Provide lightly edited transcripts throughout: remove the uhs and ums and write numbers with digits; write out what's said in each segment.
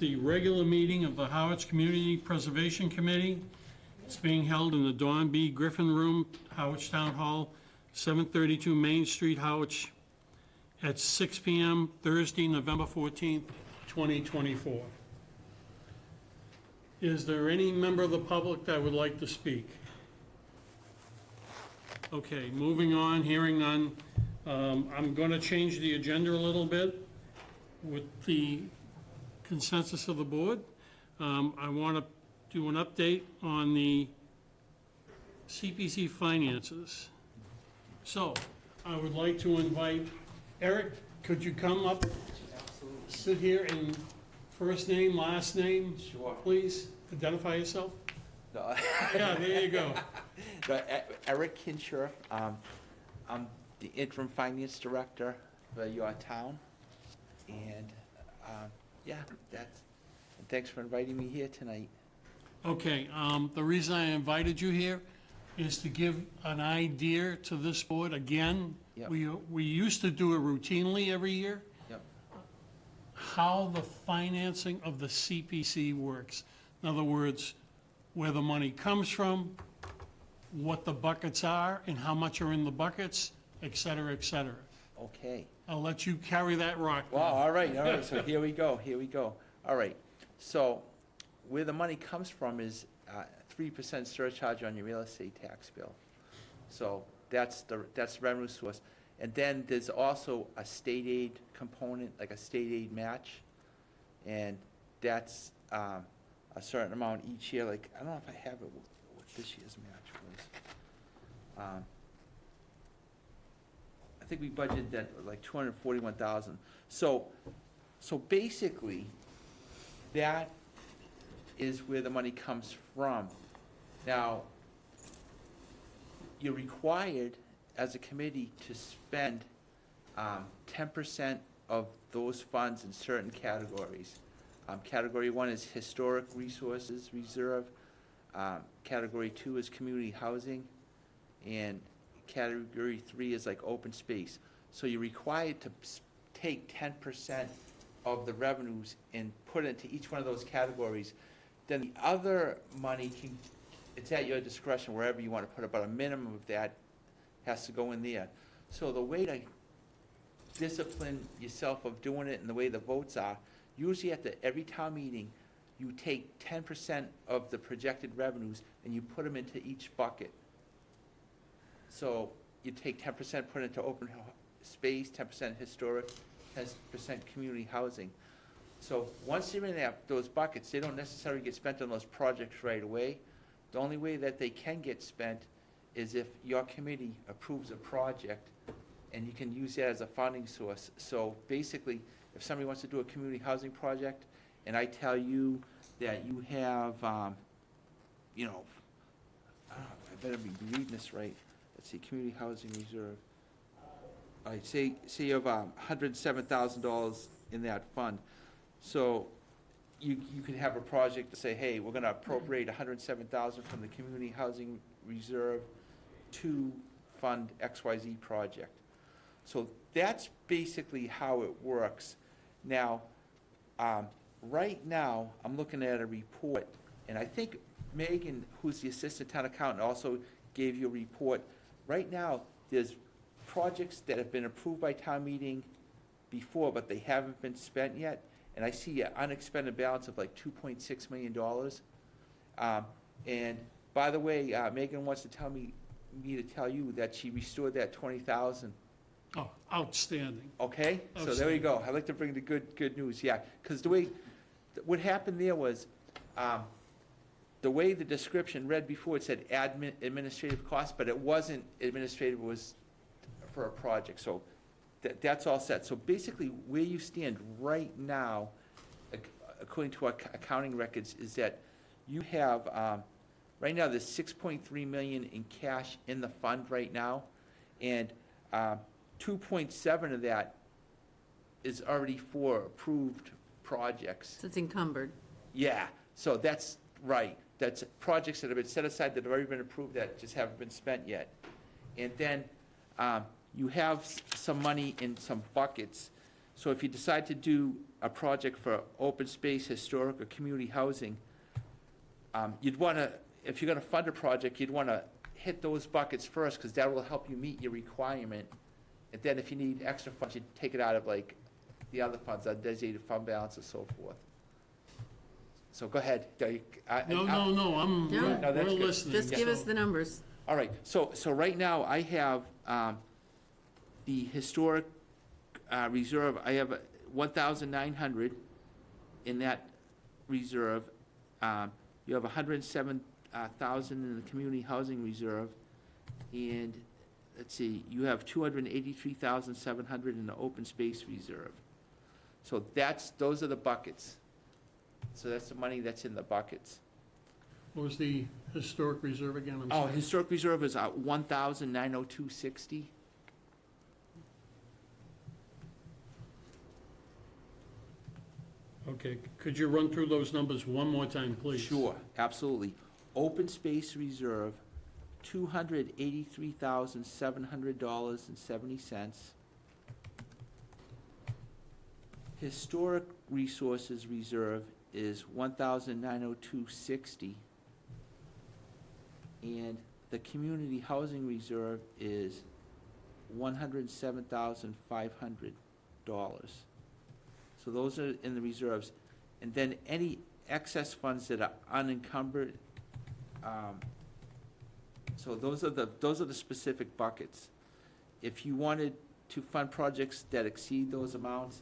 the regular meeting of the Harwich Community Preservation Committee. It's being held in the Don B. Griffin Room, Harwich Town Hall, 732 Main Street, Harwich, at 6 p.m. Thursday, November 14th, 2024. Is there any member of the public that would like to speak? Okay, moving on, hearing none. I'm going to change the agenda a little bit with the consensus of the board. I want to do an update on the CPC finances. So I would like to invite Eric, could you come up, sit here and first name, last name? Sure. Please, identify yourself. No. Yeah, there you go. No, Eric Kinshirf, I'm the interim finance director for your town, and yeah, and thanks for inviting me here tonight. Okay, the reason I invited you here is to give an idea to this board again. Yep. We used to do it routinely every year. Yep. How the financing of the CPC works. In other words, where the money comes from, what the buckets are, and how much are in the buckets, et cetera, et cetera. Okay. I'll let you carry that rock. Wow, all right, so here we go. All right, so where the money comes from is 3% surcharge on your real estate tax bill. So that's the revenue source. And then there's also a state aid component, like a state aid match, and that's a certain amount each year. Like, I don't know if I have it, what this year's match was. I think we budgeted that like 241,000. So basically, that is where the money comes from. Now, you're required as a committee to spend 10% of those funds in certain categories. Category 1 is historic resources reserve. Category 2 is community housing, and Category 3 is like open space. So you're required to take 10% of the revenues and put it into each one of those categories. Then the other money it's at your discretion wherever you want to put it, but a minimum of that has to go in there. So the way to discipline yourself of doing it and the way the votes are, usually at every town meeting, you take 10% of the projected revenues and you put them into each bucket. So you take 10%, put it into open space, 10% historic, 10% community housing. So once you're in those buckets, they don't necessarily get spent on those projects right away. The only way that they can get spent is if your committee approves a project, and you can use that as a funding source. So basically, if somebody wants to do a community housing project, and I tell you that you have, I better be reading this right. Let's see, community housing reserve. All right, say you have $107,000 in that fund. So you could have a project to say, hey, we're going to appropriate $107,000 from the community housing reserve to fund XYZ project. So that's basically how it works. Now, right now, I'm looking at a report, and I think Megan, who's the assistant town accountant, also gave you a report. Right now, there's projects that have been approved by town meeting before, but they haven't been spent yet, and I see an unexpended balance of like $2.6 million. And by the way, Megan wants to tell me to tell you that she restored that 20,000. Oh, outstanding. Okay, so there we go. I'd like to bring the good news, yeah, because what happened there was, the way the description read before, it said administrative costs, but it wasn't administrative, it was for a project, so that's all set. So basically, where you stand right now, according to our accounting records, is that you have, right now, there's $6.3 million in cash in the fund right now, and 2.7 of that is already for approved projects. So it's encumbered. Yeah, so that's right. That's projects that have been set aside that have already been approved that just haven't been spent yet. And then you have some money in some buckets. So if you decide to do a project for open space, historic, or community housing, you'd wanna, if you're gonna fund a project, you'd wanna hit those buckets first, because that will help you meet your requirement. And then if you need extra funds, you take it out of like the other funds, undesignated fund balance and so forth. So go ahead. No, No, we're that's good. listening. Just give us so- the numbers. All right, so right now, I have the historic reserve, I have 1,900 in that reserve. You have 107,000 in the community housing reserve, and, let's see, you have 283,700 in the open space reserve. So those are the buckets. So that's the money that's in the buckets. What was the historic reserve again? I'm Oh, sorry. historic reserve is 1,902.60. Okay, could you run through those numbers one more time, please? Sure, absolutely. Open space reserve, $283,700.70. Historic resources reserve is 1,902.60. And the community housing reserve is $107,500. So those are in the reserves. And then any excess funds that are unencumbered, so those are the specific buckets. If you wanted to fund projects that exceed those amounts,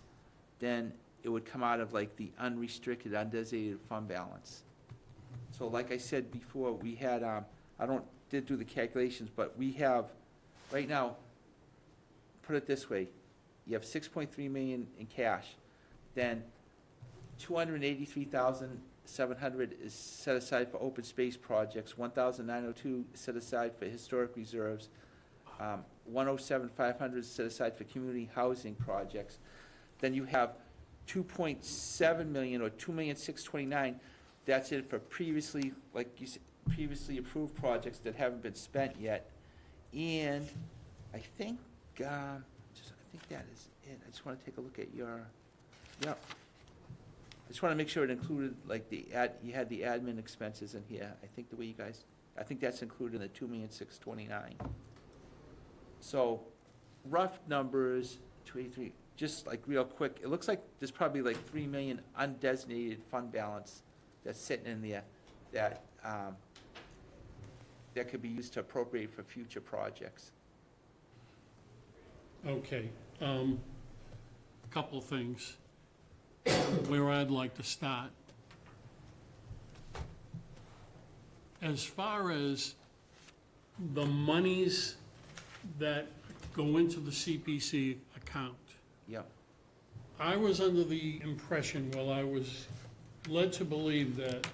then it would come out of like the unrestricted, undesignated fund balance. So like I said before, we had, didn't do the calculations, but we have, right now, put it this way, you have 6.3 million in cash, then 283,700 is set aside for open space projects, 1,902 is set aside for historic reserves, 107,500 is set aside for community housing projects. Then you have 2.7 million, or 2,629,000, that's it for previously, like you said, previously approved projects that haven't been spent yet. And I think, I think that is it. I just want to take a look at your, yep. I just want to make sure it included, like, you had the admin expenses in here. I think the way you guys, I think that's included in the 2,629,000. So, rough numbers, 283, just like real quick, it looks like there's probably like 3 million undesignated fund balance that's sitting in there that, that could be used to appropriate for future projects. Okay, couple things where I'd like to start. As far as the monies that go into the CPC account, Yep, I was under the impression, well, I was led to believe that,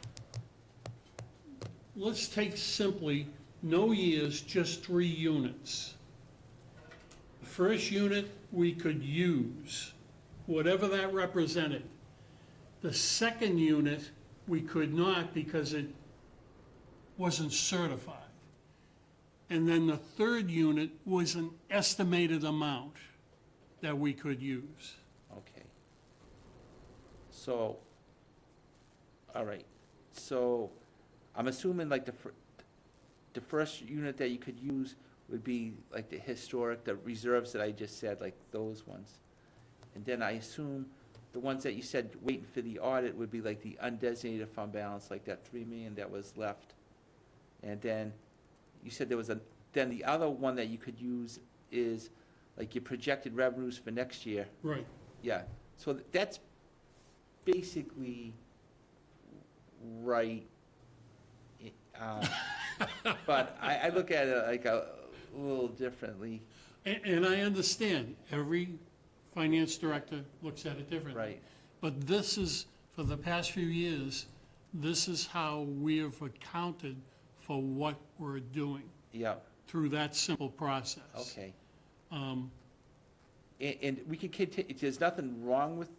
let's take simply, no years, just 3 units. The first unit we could use, whatever that represented. The second unit, we could not because it wasn't certified. And then the third unit was an estimated amount that we could use. okay. So, all right, so I'm assuming like the first unit that you could use would be like the historic, the reserves that I just said, like those ones. And then I assume the ones that you said waiting for the audit would be like the undesignated fund balance, like that 3 million that was left. And then you said there was then the other one that you could use is like your projected revenues for next year. Right. Yeah, so that's basically right. But I look at it like a little differently. And I understand, every finance director looks at it differently. Right. But this is, for the past few years, this is how we have accounted for what we're doing Yeah, through that simple process. okay. Um, And we can continue, there's nothing wrong with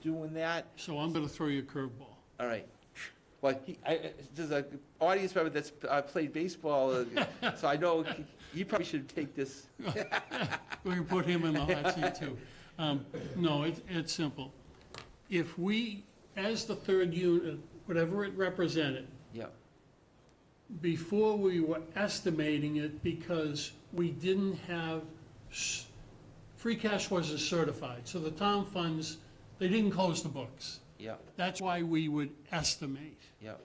doing that. So I'm gonna throw you a curveball. All right. Well, there's an audience member that's played baseball, so I know he probably should take this. We can put him in the hot seat too. No, it's simple. if we, as the third unit, whatever it represented, Yep, before we were estimating it because we didn't have, free cash wasn't certified, so the town funds, they didn't close the books. yep, That's why we would estimate. yep.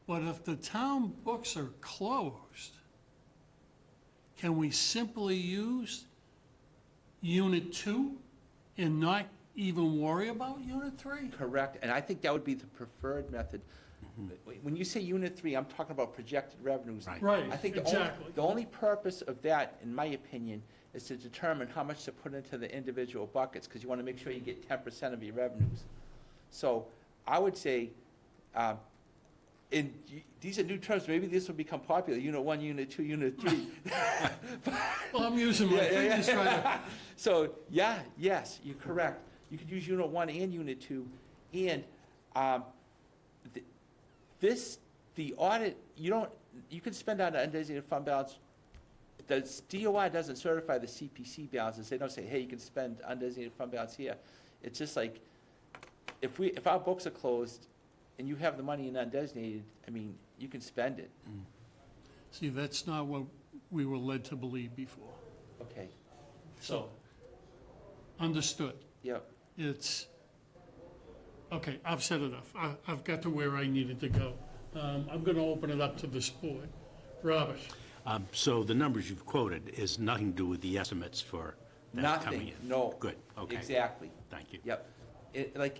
But if the town books are closed, can we simply use Unit 2 and not even worry about Unit 3? Correct, and I think that would be the preferred method. When you say Unit 3, I'm talking about projected revenues. Right. Right, I think exactly. the only purpose of that, in my opinion, is to determine how much to put into the individual buckets, because you want to make sure you get 10% of your revenues. So I would say, these are new terms, maybe this will become popular, Unit 1, Unit 2, Unit 3. Well, I'm using my fingers trying to, So, yeah, yes, you're correct. You could use Unit 1 and Unit 2, and the audit, you can spend out an undesignated fund balance. The DOI doesn't certify the CPC balances. They don't say, hey, you can spend undesignated fund balance here. It's just like, if our books are closed and you have the money in undesignated, I mean, you can spend it. see, that's not what we were led to believe before. Okay, So, understood. yep. It's, okay, I've said enough. I've got to where I needed to go. I'm going to open it up to this board. Robert? So the numbers you've quoted is nothing to do with the estimates for that coming Nothing, in? no. Good, okay. Exactly. Thank you. Yep.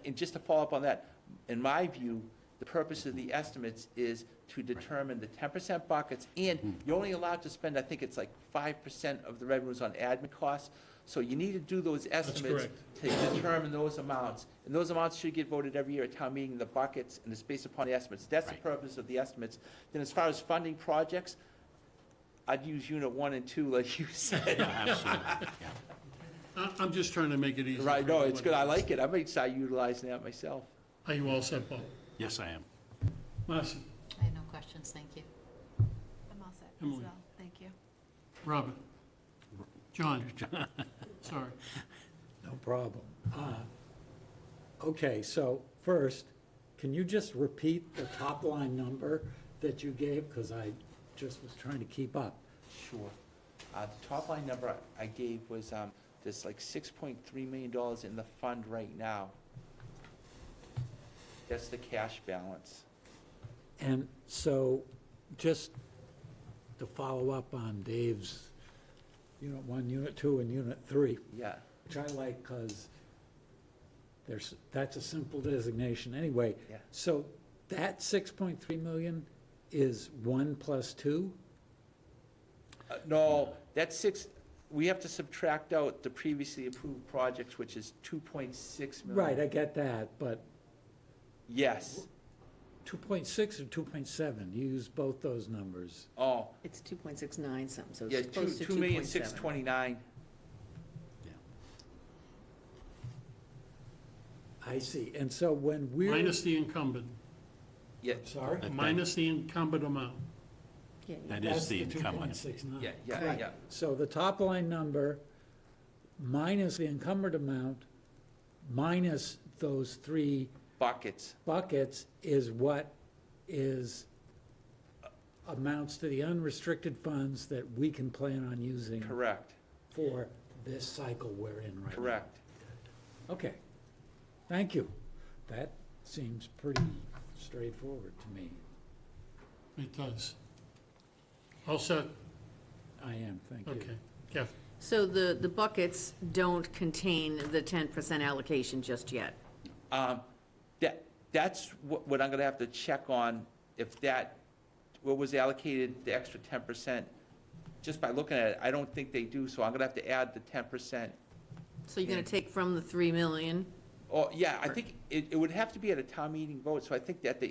And just to follow up on that, in my view, the purpose of the estimates is to determine the 10% buckets, and you're only allowed to spend, I think it's like 5% of the revenues on admin costs. So you need to do those estimates to determine those amounts. And those amounts should get voted every year at town meeting, the buckets, and it's based upon the estimates. That's the Right. purpose of the estimates. Then as far as funding projects, I'd use Unit 1 and 2, like you said. Yeah, absolutely, yeah. I'm just trying to make it easy. Right, for no, it's good, I everybody. like it, I might start utilizing that myself. Are you all set, Paul? Yes, I am. Marcy? I have no questions, thank you. I'm all set as Emily. well, thank you. Robert? John? Sorry. No problem. Okay, so first, can you just repeat the top line number that you gave? Because I just was trying to keep up. Sure. The top line number I gave was, there's like $6.3 million in the fund right now. That's the cash balance. And so, just to follow up on Dave's Unit 1, Unit 2, and Unit 3, Yeah, which I like because that's a simple designation anyway. yeah. So that 6.3 million is 1 plus 2? No, that's we have to subtract out the previously approved projects, which is 2.6 million. Right, I get that, but Yes. 2.6 or 2.7, you use both those numbers. Oh, It's 2.69 something, so yeah, it's close to 2,629,000. 2.7. I see, and so when we're. Minus the incumbent, Yeah, Sorry? That- minus the incumbent amount. Yeah, yeah. That is the incumbent. 2.69. yeah, yeah, Right. yeah. So the top line number minus the encumbered amount, minus those three Buckets, buckets is what amounts to the unrestricted funds that we can plan on using correct, for this cycle we're in right now. correct. Okay, thank you. That seems pretty straightforward to me. It does. All set? I am, thank you. Okay. Kath? So the buckets don't contain the 10% allocation just yet? That's what I'm gonna have to check on, if what was allocated, the extra 10%. Just by looking at it, I don't think they do, so I'm gonna have to add the 10%. So you're gonna take from the 3 million? Oh, yeah, I think it would have to be at a town meeting vote, so I think that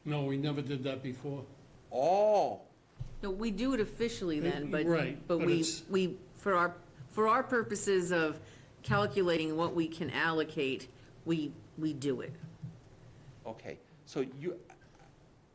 No, we never did that before. oh, No, we do it officially then, but, Right, but but we, it's- we, for our purposes of calculating what we can allocate, we do it. okay. So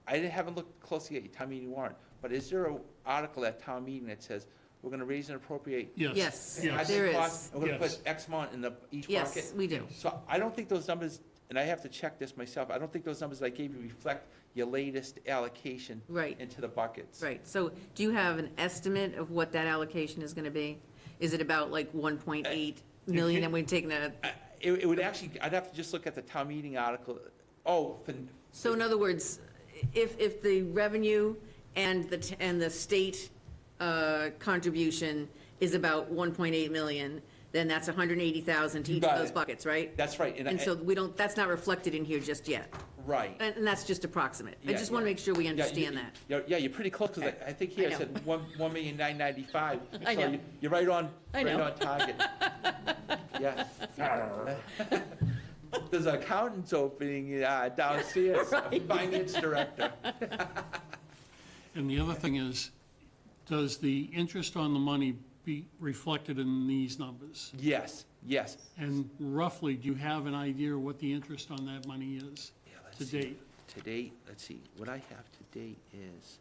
I haven't looked closely at your town meeting warrant, but is there an article at town meeting that says, we're gonna raise and appropriate. Yes, Yes. there highway is. costs, and we're gonna Yes. put X amount in each bucket. Yes, we do. So I don't think those numbers, and I have to check this myself, I don't think those numbers I gave you reflect your latest allocation Right. into the buckets. Right, so do you have an estimate of what that allocation is gonna be? Is it about like 1.8 million, and we're taking a, It would actually, I'd have to just look at the town meeting article. Oh, so in other words, if the revenue and the state contribution is about 1.8 million, then that's 180,000 to You each of got those it. buckets, right? that's right. And so we don't, that's not reflected in here just yet, Right. and that's just approximate. I Yeah, just wanna yeah. make sure we Yeah, understand that. Yeah, you're pretty close, because I think here I it said 1,995,000. I know. So you're right on, I right know. on target. Yeah. There's an accountant's opening downstairs, a Right. finance director. And the other thing is, does the interest on the money be reflected in these numbers? Yes, yes. And roughly, do you have an idea what the interest on that money is Yeah, let's to see. date? To date, let's see, what I have to date is,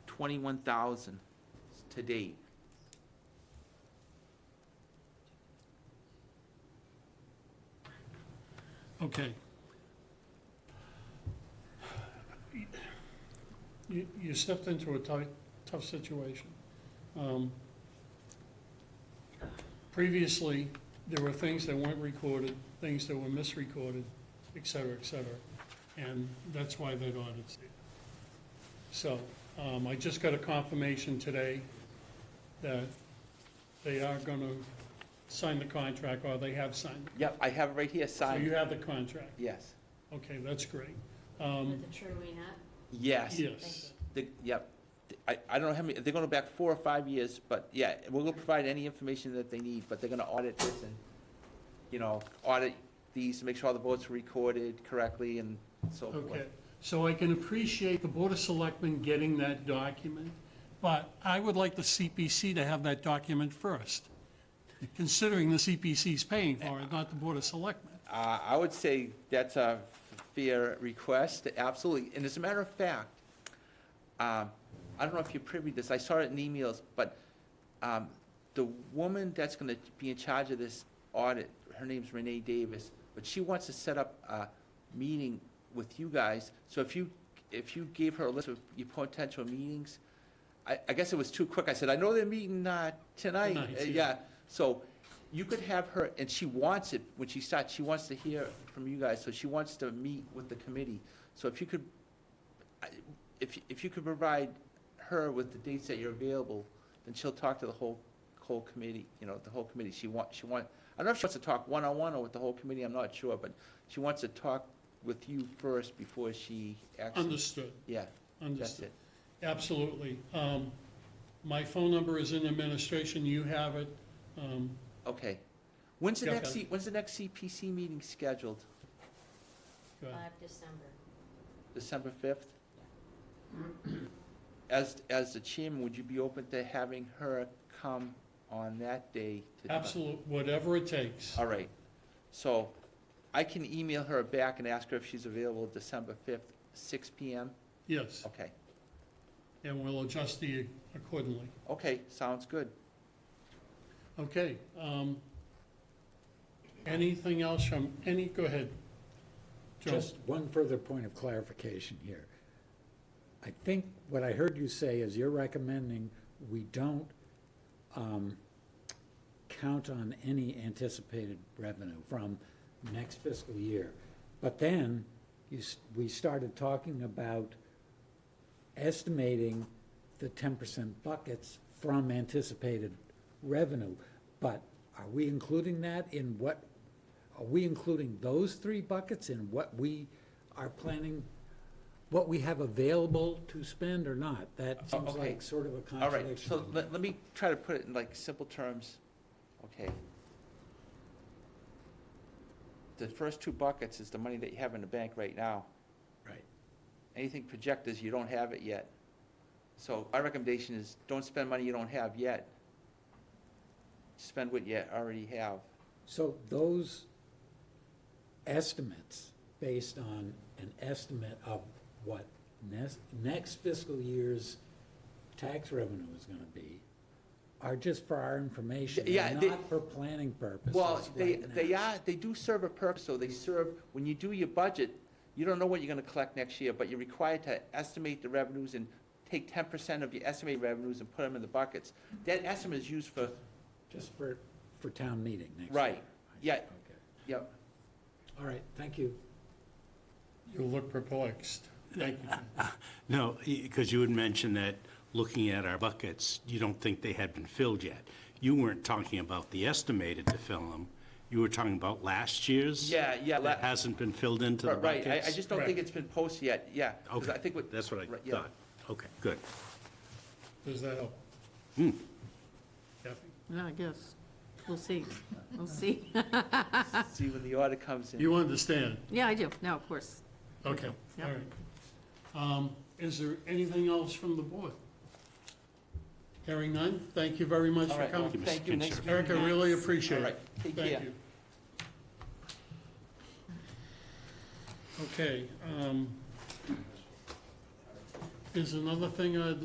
21,000 to date. Okay. You stepped into a tough situation. Previously, there were things that weren't recorded, things that were misrecorded, et cetera, et cetera. And that's why that audit's there. So, I just got a confirmation today that they are gonna sign the contract, or they have signed it. Yep, I have it right here So you signed. have the contract. Yes, Okay, that's great. With the Truly Net? yes. Yes. Yep. I don't know how many, they're going back 4 or 5 years, but yeah, we'll provide any information that they need, but they're going to audit this and, audit these to make sure all the votes were recorded correctly and so forth. Okay, so I can appreciate the Board of Selectmen getting that document, but I would like the CPC to have that document first, considering the CPC's paying for it, not the Board of Selectmen. I would say that's a fair request, absolutely. And as a matter of fact, I don't know if you're privy to this, I saw it in emails, but the woman that's going to be in charge of this audit, her name's Renee Davis, but she wants to set up a meeting with you guys. So if you gave her a list of your potential meetings, I guess it was too quick. I said, I know they're meeting tonight. Tonight, yeah. Yeah, so you could have her, and she wants it, when she starts, she wants to hear from you guys, so she wants to meet with the committee. So if you could, if you could provide her with the dates that you're available, then she'll talk to the whole committee, the whole committee. I don't know if she wants to talk one-on-one or with the whole committee, I'm not sure, but she wants to talk with you first before she actually. Understood, Yeah, that's understood. it. Absolutely. My phone number is in administration, you have it. Okay. When's the Yeah, next, okay. when's the next CPC meeting scheduled? Go ahead. 5 December. December 5th? As the chairman, would you be open to having her come on that day? Absolute, whatever it takes. All right. So I can email her back and ask her if she's available December 5th, 6 PM? Yes, Okay. and we'll adjust the accordingly. Okay, sounds good. Okay, anything else from go ahead. Joe. Just one further point of clarification here. I think what I heard you say is you're recommending we don't count on any anticipated revenue from next fiscal year. But then we started talking about estimating the 10% buckets from anticipated revenue. But are we including that in what, are we including those 3 buckets in what we are planning, what we have available to spend or not? That seems okay. like sort of a All right, contradiction. so let me try to put it in like simple terms. Okay. The first 2 buckets is the money that you have in the bank right now. Right. Anything projected is you don't have it yet. So my recommendation is don't spend money you don't have yet. Spend what you already have. So those estimates, based on an estimate of what next fiscal year's tax revenue is gonna be, are just for our information, Yeah, they're they- not for planning purposes Well, right now. they do serve a purpose, so they serve, when you do your budget, you don't know what you're gonna collect next year, but you're required to estimate the revenues and take 10% of your estimated revenues and put them in the buckets. That estimate is used for, Just for town meeting next year. Right, yeah. Okay, yep, all right, thank you. You look perplexed. Thank you. No, because you had mentioned that looking at our buckets, you don't think they had been filled yet. You weren't talking about the estimated to fill them. You were talking about last year's? yeah. That hasn't been filled into the Right, buckets? I just don't think it's been posted yet, yeah. 'cause Okay, I think what. that's what I right, yeah. thought. Okay, good. Does that help? Hmm. Kathy? Yeah, I guess. We'll see. We'll see. See when the order comes in. You understand? Yeah, I do. No, of course. Okay, all Yep. right. Is there anything else from the board? Hearing none, thank you very much All for right, coming. thank you, Mr. nice Kinzer. meeting Eric, I you. really appreciate All it. right, take Thank care. you. Okay, is another thing I'd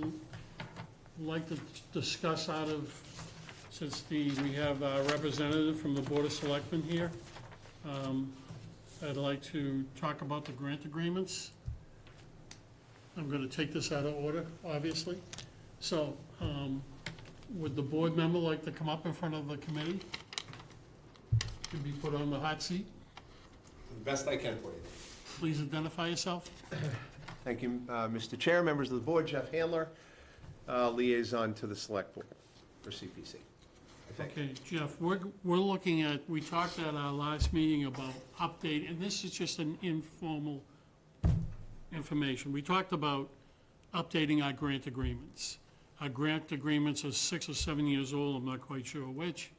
like to discuss out of, since we have a representative from the Board of Selectmen here. I'd like to talk about the grant agreements. I'm gonna take this out of order, obviously. So, would the board member like to come up in front of the committee? To be put on the hot seat? The best I can for you. Please identify yourself. Thank you, Mr. Chair, members of the board, Jeff Handler, liaison to the Select Board for CPC. I think. Okay, Jeff, we're looking at, we talked at our last meeting about update, and this is just an informal information. We talked about updating our grant agreements. Our grant agreements are 6 or 7 years old, I'm not quite sure which.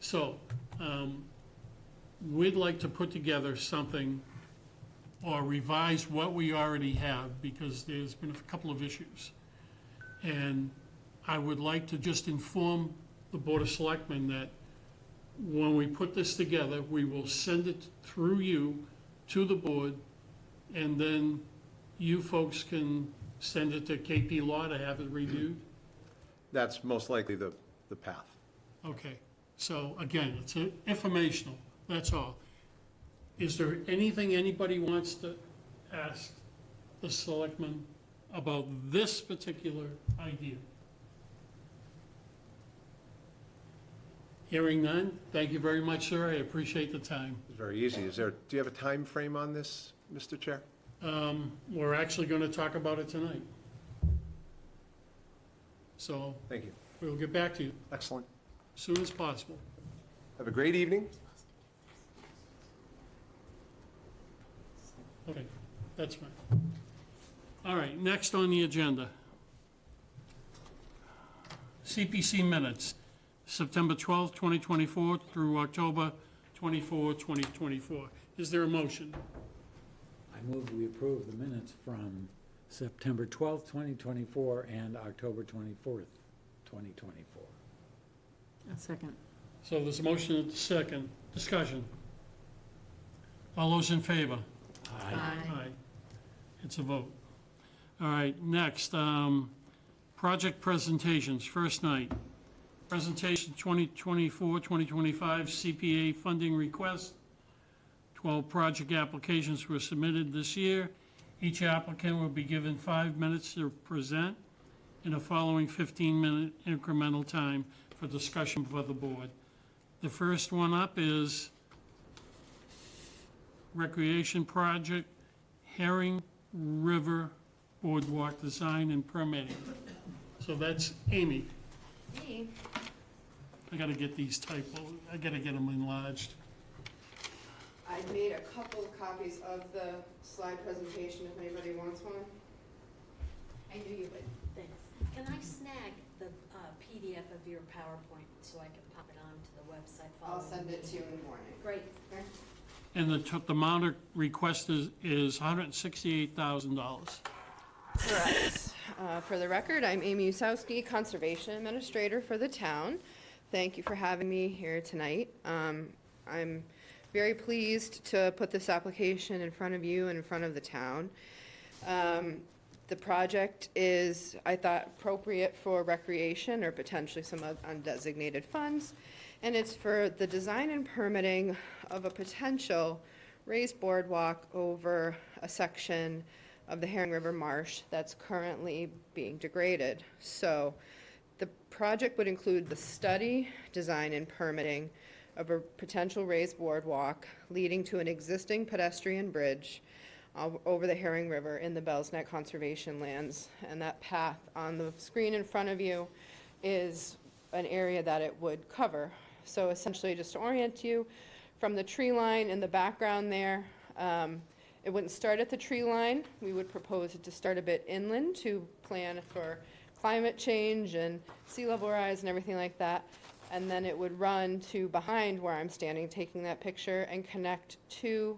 So, we'd like to put together something or revise what we already have, because there's been a couple of issues. And I would like to just inform the Board of Selectmen that when we put this together, we will send it through you to the board, and then you folks can send it to KP Law to have it reviewed. That's most likely the path. Okay, so again, it's informational, that's all. Is there anything anybody wants to ask the selectmen about this particular idea? Hearing none, thank you very much, sir, I appreciate the time. It's very easy. Do you have a time frame on this, Mr. Chair? We're actually gonna talk about it tonight. So, Thank you. we'll get back to you Excellent. as soon as possible. Have a great evening. Okay, that's fine. All right, next on the agenda. CPC minutes, September 12th, 2024 through October 24th, 2024. Is there a motion? I move we approve the minutes from September 12th, 2024, and October 24th, 2024. A second. So there's a motion at the second. Discussion. All those in favor? Aye. It's a vote. All right, next, project presentations, first night. Presentation 2024, 2025 CPA funding request. 12 project applications were submitted this year. Each applicant will be given 5 minutes to present in a following 15-minute incremental time for discussion for the board. The first one up is Recreation Project, Herring River Boardwalk Design and Permitting. So that's Amy. Me? I gotta get these typos, I gotta get them enlarged. I made a couple of copies of the slide presentation if anybody wants one. I knew you would, thanks. Can I snag the PDF of your PowerPoint so I can pop it onto the website I'll following? send it the to you meeting? in the morning. Great. Okay? And the amount of request is $168,000. Correct. For the record, I'm Amy Usowski, Conservation Administrator for the town. Thank you for having me here tonight. I'm very pleased to put this application in front of you and in front of the town. The project is, I thought, appropriate for recreation or potentially some undesignated funds. And it's for the design and permitting of a potential raised boardwalk over a section of the Herring River Marsh that's currently being degraded. So the project would include the study, design, and permitting of a potential raised boardwalk leading to an existing pedestrian bridge over the Herring River in the Bell's Neck Conservation Lands. And that path on the screen in front of you is an area that it would cover. So essentially, just to orient you, from the tree line in the background there, it wouldn't start at the tree line. We would propose it to start a bit inland to plan for climate change and sea level rise and everything like that. And then it would run to behind where I'm standing taking that picture and connect to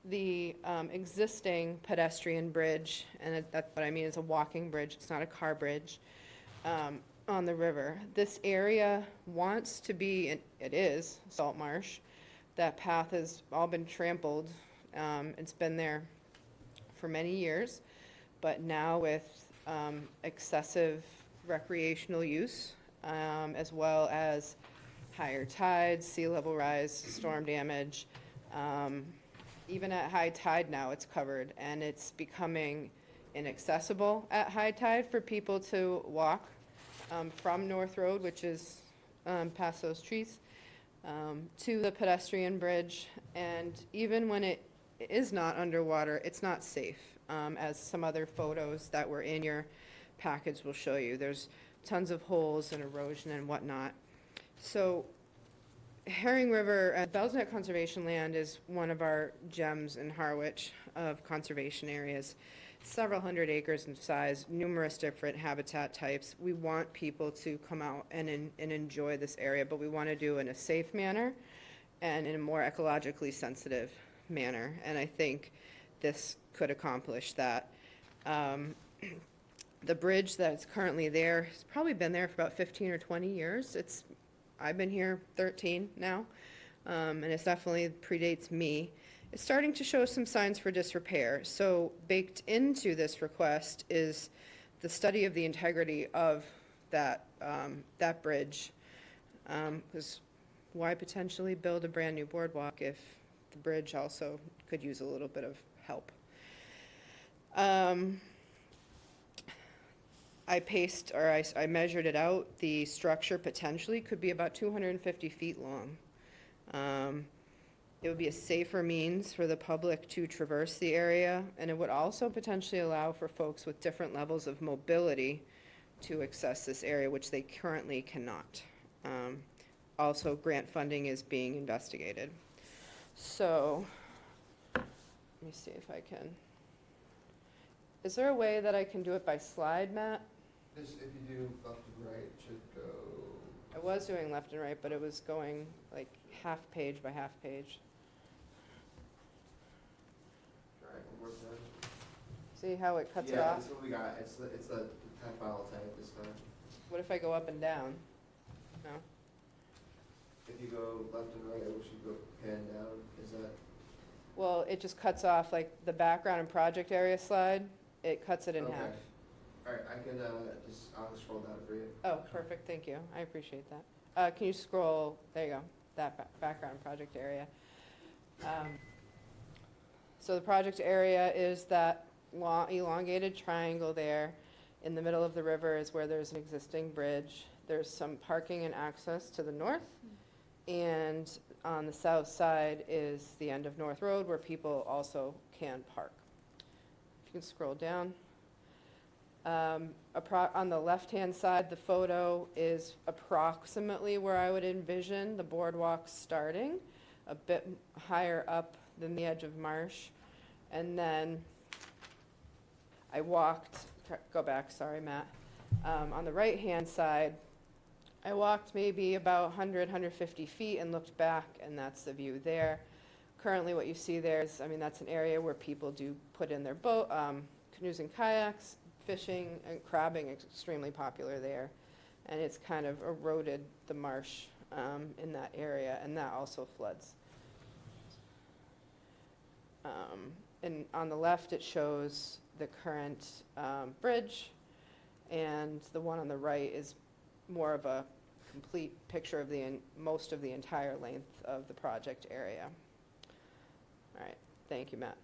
the existing pedestrian bridge. And that's what I mean, is a walking bridge. It's not a car bridge on the river. This area wants to be, and it is, salt marsh. That path has all been trampled. It's been there for many years, but now with excessive recreational use, as well as higher tides, sea level rise, storm damage. Even at high tide now, it's covered, and it's becoming inaccessible at high tide for people to walk from North Road, which is past those trees, to the pedestrian bridge. And even when it is not underwater, it's not safe, as some other photos that were in your package will show you. There's tons of holes and erosion and whatnot. So Herring River, Bell's Neck Conservation Land is one of our gems in Harwich of conservation areas. Several hundred acres in size, numerous different habitat types. We want people to come out and enjoy this area, but we want to do it in a safe manner and in a more ecologically sensitive manner. And I think this could accomplish that. The bridge that's currently there has probably been there for about 15 or 20 years. I've been here 13 now, and it definitely predates me. It's starting to show some signs for disrepair. So baked into this request is the study of the integrity of that bridge. Because why potentially build a brand new boardwalk if the bridge also could use a little bit of help? I measured it out. The structure potentially could be about 250 feet long. It would be a safer means for the public to traverse the area, and it would also potentially allow for folks with different levels of mobility to access this area, which they currently cannot. Also, grant funding is being investigated. So, let me see if I can. Is there a way that I can do it by slide, Matt? This, if you do left and right, it should go. I was doing left and right, but it was going like half page by half page. Try it one more time. See how it cuts it Yeah, off? that's what we got. It's the type file type this time. What if I go up and down? No? If you go left and right, it should go pan down. Is that? Well, it just cuts off like the background and project area slide. It cuts it in half. All right, I can I'll scroll down for you. Oh, perfect, thank you. I appreciate that. Can you scroll, there you go, that background project area. So the project area is that long elongated triangle there. In the middle of the river is where there's an existing bridge. There's some parking and access to the north. And on the south side is the end of North Road where people also can park. If you can scroll down. On the left-hand side, the photo is approximately where I would envision the boardwalk starting, a bit higher up than the edge of marsh. And then I walked, go back, sorry, Matt. On the right-hand side, I walked maybe about 100, 150 feet and looked back, and that's the view there. Currently, what you see there is, that's an area where people do put in their boat, canoes and kayaks. Fishing and crabbing is extremely popular there, and it's kind of eroded the marsh in that area, and that also floods. And on the left, it shows the current bridge, and the one on the right is more of a complete picture of most of the entire length of the project area. All right, thank you, Matt.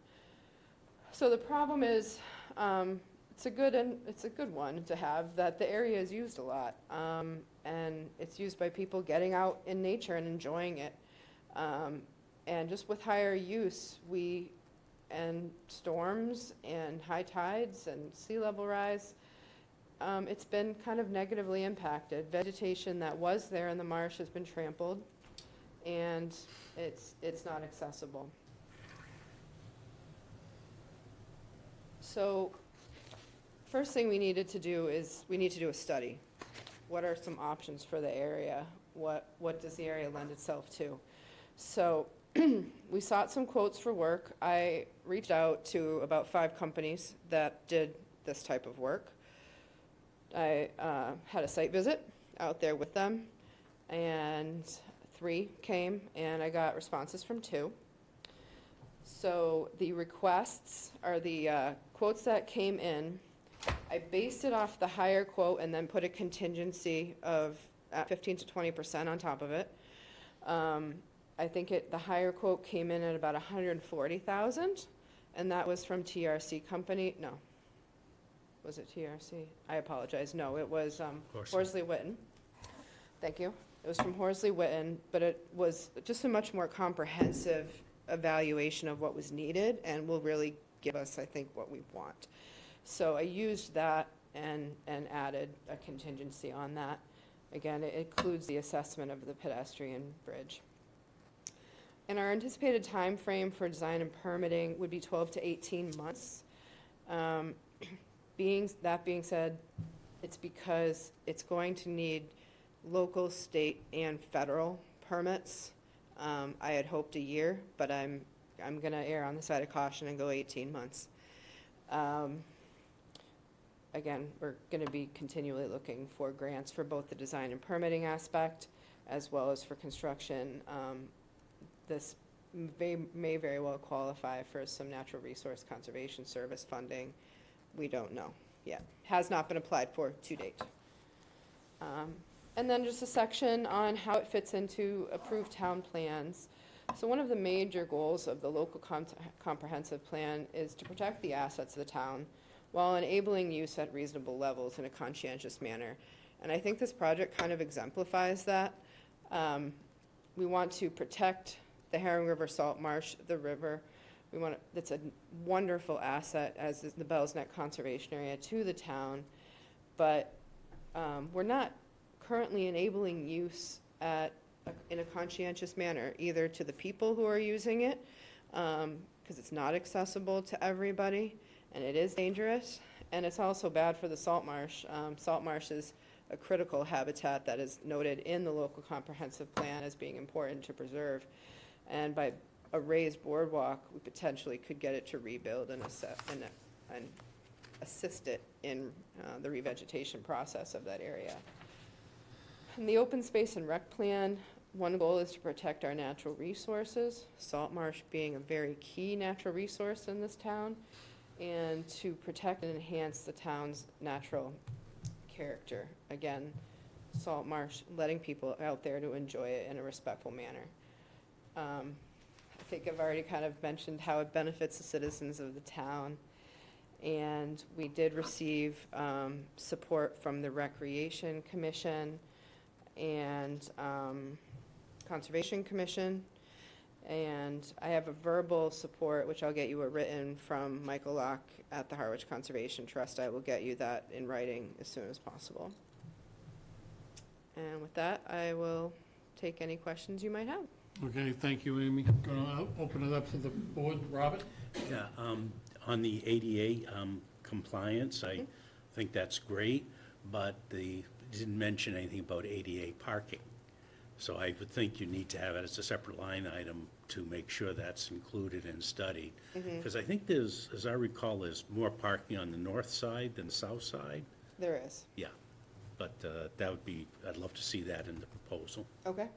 So the problem is, it's a good one to have, that the area is used a lot, and it's used by people getting out in nature and enjoying it. And just with higher use, and storms and high tides and sea level rise, it's been kind of negatively impacted. Vegetation that was there in the marsh has been trampled, and it's not accessible. So, first thing we needed to do is, we need to do a study. What are some options for the area? What does the area lend itself to? So, we sought some quotes for work. I reached out to about 5 companies that did this type of work. I had a site visit out there with them, and 3 came, and I got responses from 2. So the requests are the quotes that came in. I based it off the higher quote and then put a contingency of at 15 to 20% on top of it. I think the higher quote came in at about 140,000, and that was from TRC company. No, was it TRC? I apologize. No, it was Horsley Witten. Thank you. It was from Horsley Witten, but it was just a much more comprehensive evaluation of what was needed, and will really give us, I think, what we want. So I used that and added a contingency on that. Again, it includes the assessment of the pedestrian bridge. And our anticipated time frame for design and permitting would be 12 to 18 months. That being said, it's because it's going to need local, state, and federal permits. I had hoped a year, but I'm going to err on the side of caution and go 18 months. Again, we're going to be continually looking for grants for both the design and permitting aspect, as well as for construction. This may very well qualify for some natural resource conservation service funding. We don't know yet. Has not been applied for to date. And then just a section on how it fits into approved town plans. So one of the major goals of the local comprehensive plan is to protect the assets of the town while enabling use at reasonable levels in a conscientious manner. And I think this project kind of exemplifies that. We want to protect the Herring River Salt Marsh, the river. It's a wonderful asset, as is the Bell's Neck Conservation Area, to the town. But we're not currently enabling use in a conscientious manner, either to the people who are using it, because it's not accessible to everybody, and it is dangerous, and it's also bad for the salt marsh. Salt marsh is a critical habitat that is noted in the local comprehensive plan as being important to preserve, and by a raised boardwalk, we potentially could get it to rebuild and assist it in the revegetation process of that area. In the open space and rec plan, one goal is to protect our natural resources, salt marsh being a very key natural resource in this town, and to protect and enhance the town's natural character. Again, salt marsh, letting people out there to enjoy it in a respectful manner. I think I've already kind of mentioned how it benefits the citizens of the town. And we did receive support from the Recreation Commission and Conservation Commission. And I have a verbal support, which I'll get you a written, from Michael Locke at the Harwich Conservation Trust. I will get you that in writing as soon as possible. And with that, I will take any questions you might have. Okay, thank you, Amy. Going to open it up to the board. Robert? Yeah, on the ADA compliance, I think that's great, but they didn't mention anything about ADA parking. So I would think you need to have it as a separate line item to make sure that's included and studied. Because I think there's, as I recall, there's more parking on the north side than the south side. There is. Yeah, but that would be, I'd love to see that in the proposal. Okay.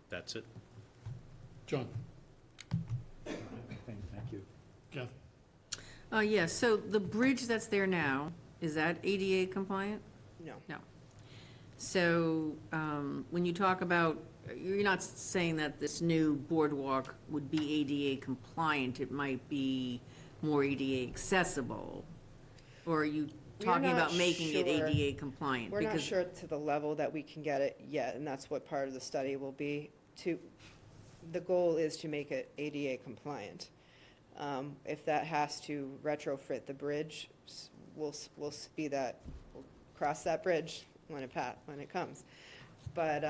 That's it. John? Thank you. Jeff? Yeah, so the bridge that's there now, is that ADA compliant? No. No. So, when you talk about, you're not saying that this new boardwalk would be ADA compliant, it might be more ADA accessible? Or are you We're talking not about making it sure. ADA compliant? We're not Because- sure to the level that we can get it yet, and that's what part of the study will be. The goal is to make it ADA compliant. If that has to retrofit the bridge, we'll cross that bridge when it comes. But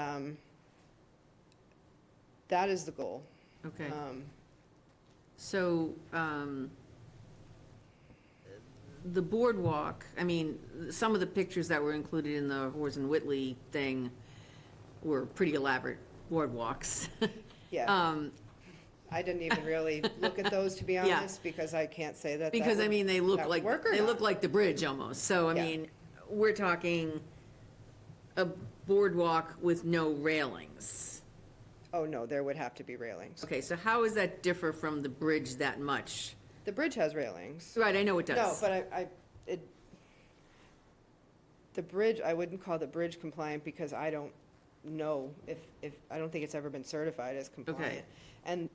that is the goal. Okay. So, the boardwalk, I mean, some of the pictures that were included in the Horace and Whitley thing were pretty elaborate boardwalks. Yeah. I didn't even really look at those, to be Yeah. honest, because I can't say that. Because, I mean, they look that would like, work or they look not. like the bridge almost. So, I Yeah. mean, we're talking a boardwalk with no railings. Oh, no, there would have to be railings. Okay, so how does that differ from the bridge that much? The bridge has railings. Right, I know it does. No, but the bridge, I wouldn't call the bridge compliant because I don't know I don't think it's ever been certified as compliant. And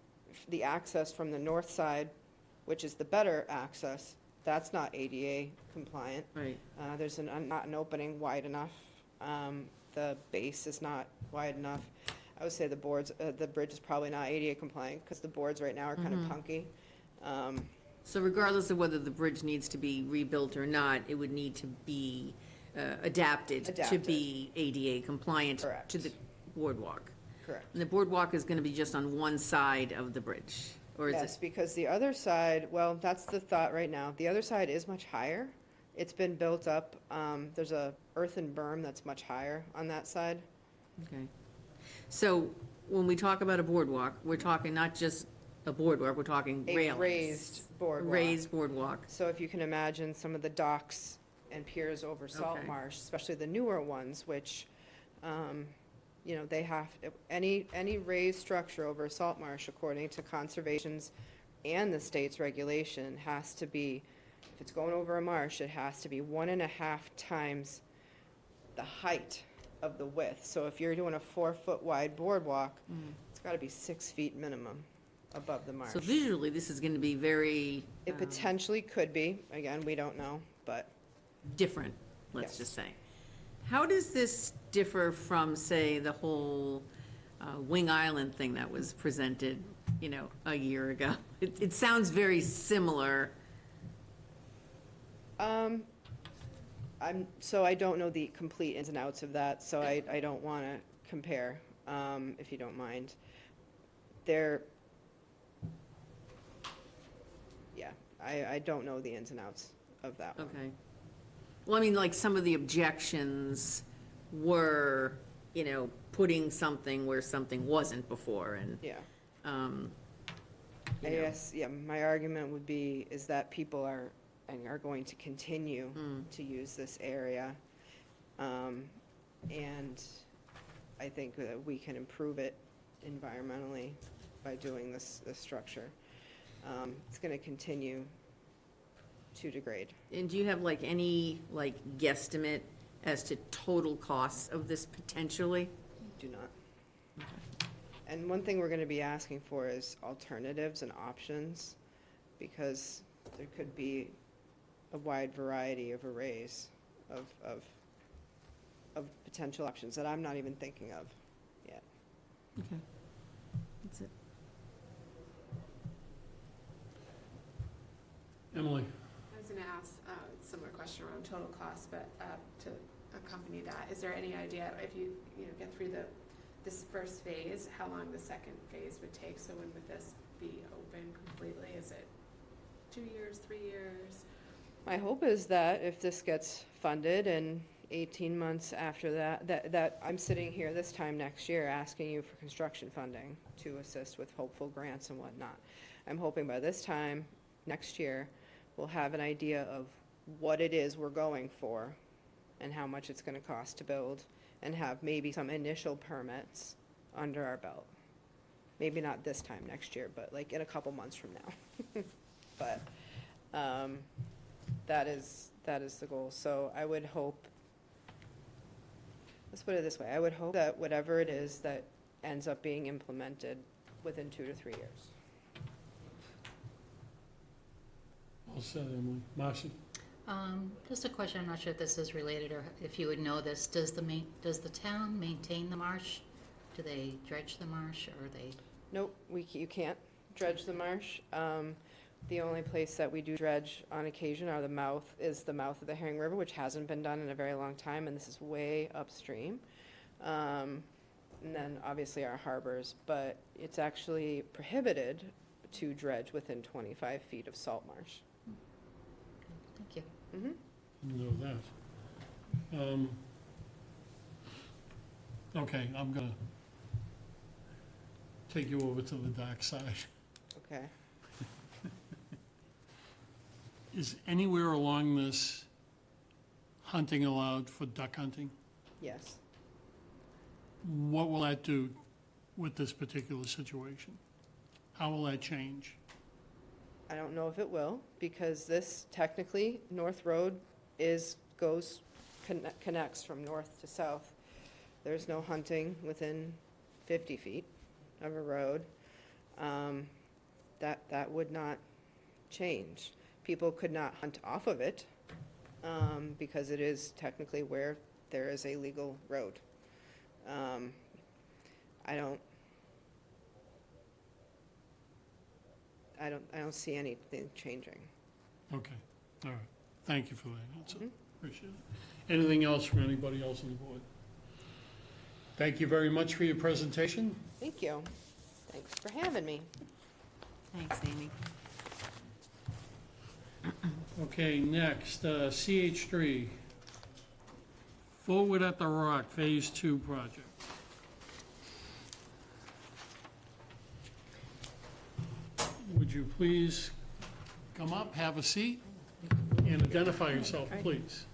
the access from the north side, which is the better access, that's not ADA compliant. Right, There's not an opening wide enough. The base is not wide enough. I would say the bridge is probably not ADA compliant because the boards right now are kind of punky. so regardless of whether the bridge needs to be rebuilt or not, it would need to be adapted to Adapted. be ADA compliant Correct. to the boardwalk. Correct. And the boardwalk is gonna be just on one side of the bridge, or is Yes, it? because the other side, well, that's the thought right now. The other side is much higher. It's been built up. There's a earthen berm that's much higher on that side. Okay. So when we talk about a boardwalk, we're talking not just a boardwalk, we're talking A railings. raised boardwalk. Raised boardwalk. So if you can imagine some of the docks and piers over Salt Okay. Marsh, especially the newer ones, which, they have, any raised structure over Salt Marsh, according to conservation's and the state's regulation, has to be, if it's going over a marsh, it has to be 1.5 times the height of the width. So if you're doing a 4-foot wide boardwalk, it's gotta be 6 feet minimum above the marsh. So visually, this is gonna be very It potentially could be, again, we don't know, but different, let's Yes. just say. How does this differ from, say, the whole Wing Island thing that was presented, a year ago? It sounds very similar. So I don't know the complete ins and outs of that, so I don't want to compare, if you don't mind. I don't know the ins and outs of that one. Okay. Well, I mean, like, some of the objections were, putting something where something wasn't before, and, Yeah, you I know. guess, yeah, my argument would be, is that people are going to continue to use this area. And I think that we can improve it environmentally by doing this structure. It's gonna continue to degrade. And do you have any guesstimate as to total costs of this potentially? Do not. And one thing we're gonna be asking for is alternatives and options, because there could be a wide variety of arrays of potential options that I'm not even thinking of yet. Okay. That's it. Emily? I was gonna ask a similar question around total cost, but to accompany that, is there any idea if you get through this first phase, how long the second phase would take? So when would this be open completely? Is it 2 years, 3 years? My hope is that if this gets funded and 18 months after that I'm sitting here this time next year asking you for construction funding to assist with hopeful grants and whatnot. I'm hoping by this time next year, we'll have an idea of what it is we're going for and how much it's gonna cost to build, and have maybe some initial permits under our belt. Maybe not this time next year, but in a couple months from now. But That is the goal. So I would hope, let's put it this way, I would hope that whatever it is that ends up being implemented within 2 to 3 years. All said, Emily. Marcy? Just a question, I'm not sure if this is related or if you would know this. Does the town maintain the marsh? Do they dredge the marsh or they? Nope, you can't dredge the marsh. The only place that we do dredge on occasion is the mouth of the Herring River, which hasn't been done in a very long time, and this is way upstream. And then obviously our harbors, but it's actually prohibited to dredge within 25 feet of salt marsh. Thank you. Mm-hmm. You know that. Okay, I'm gonna take you over to the dark side. Okay. Is anywhere along this hunting allowed for duck hunting? Yes. What will that do with this particular situation? How will that change? I don't know if it will, because this technically, North Road connects from north to south. There's no hunting within 50 feet of a road. That would not change. People could not hunt off of it, because it is technically where there is a legal road. I don't see anything changing. Okay, all right. Thank you for that answer. Mhm. Appreciate it. Anything else from anybody else on the board? Thank you very much for your presentation. Thank you. Thanks for having me. Thanks, Amy. Okay, next, CH3, Forward at the Rock, Phase 2 project. Would you please come up, have a seat, and identify yourself, please?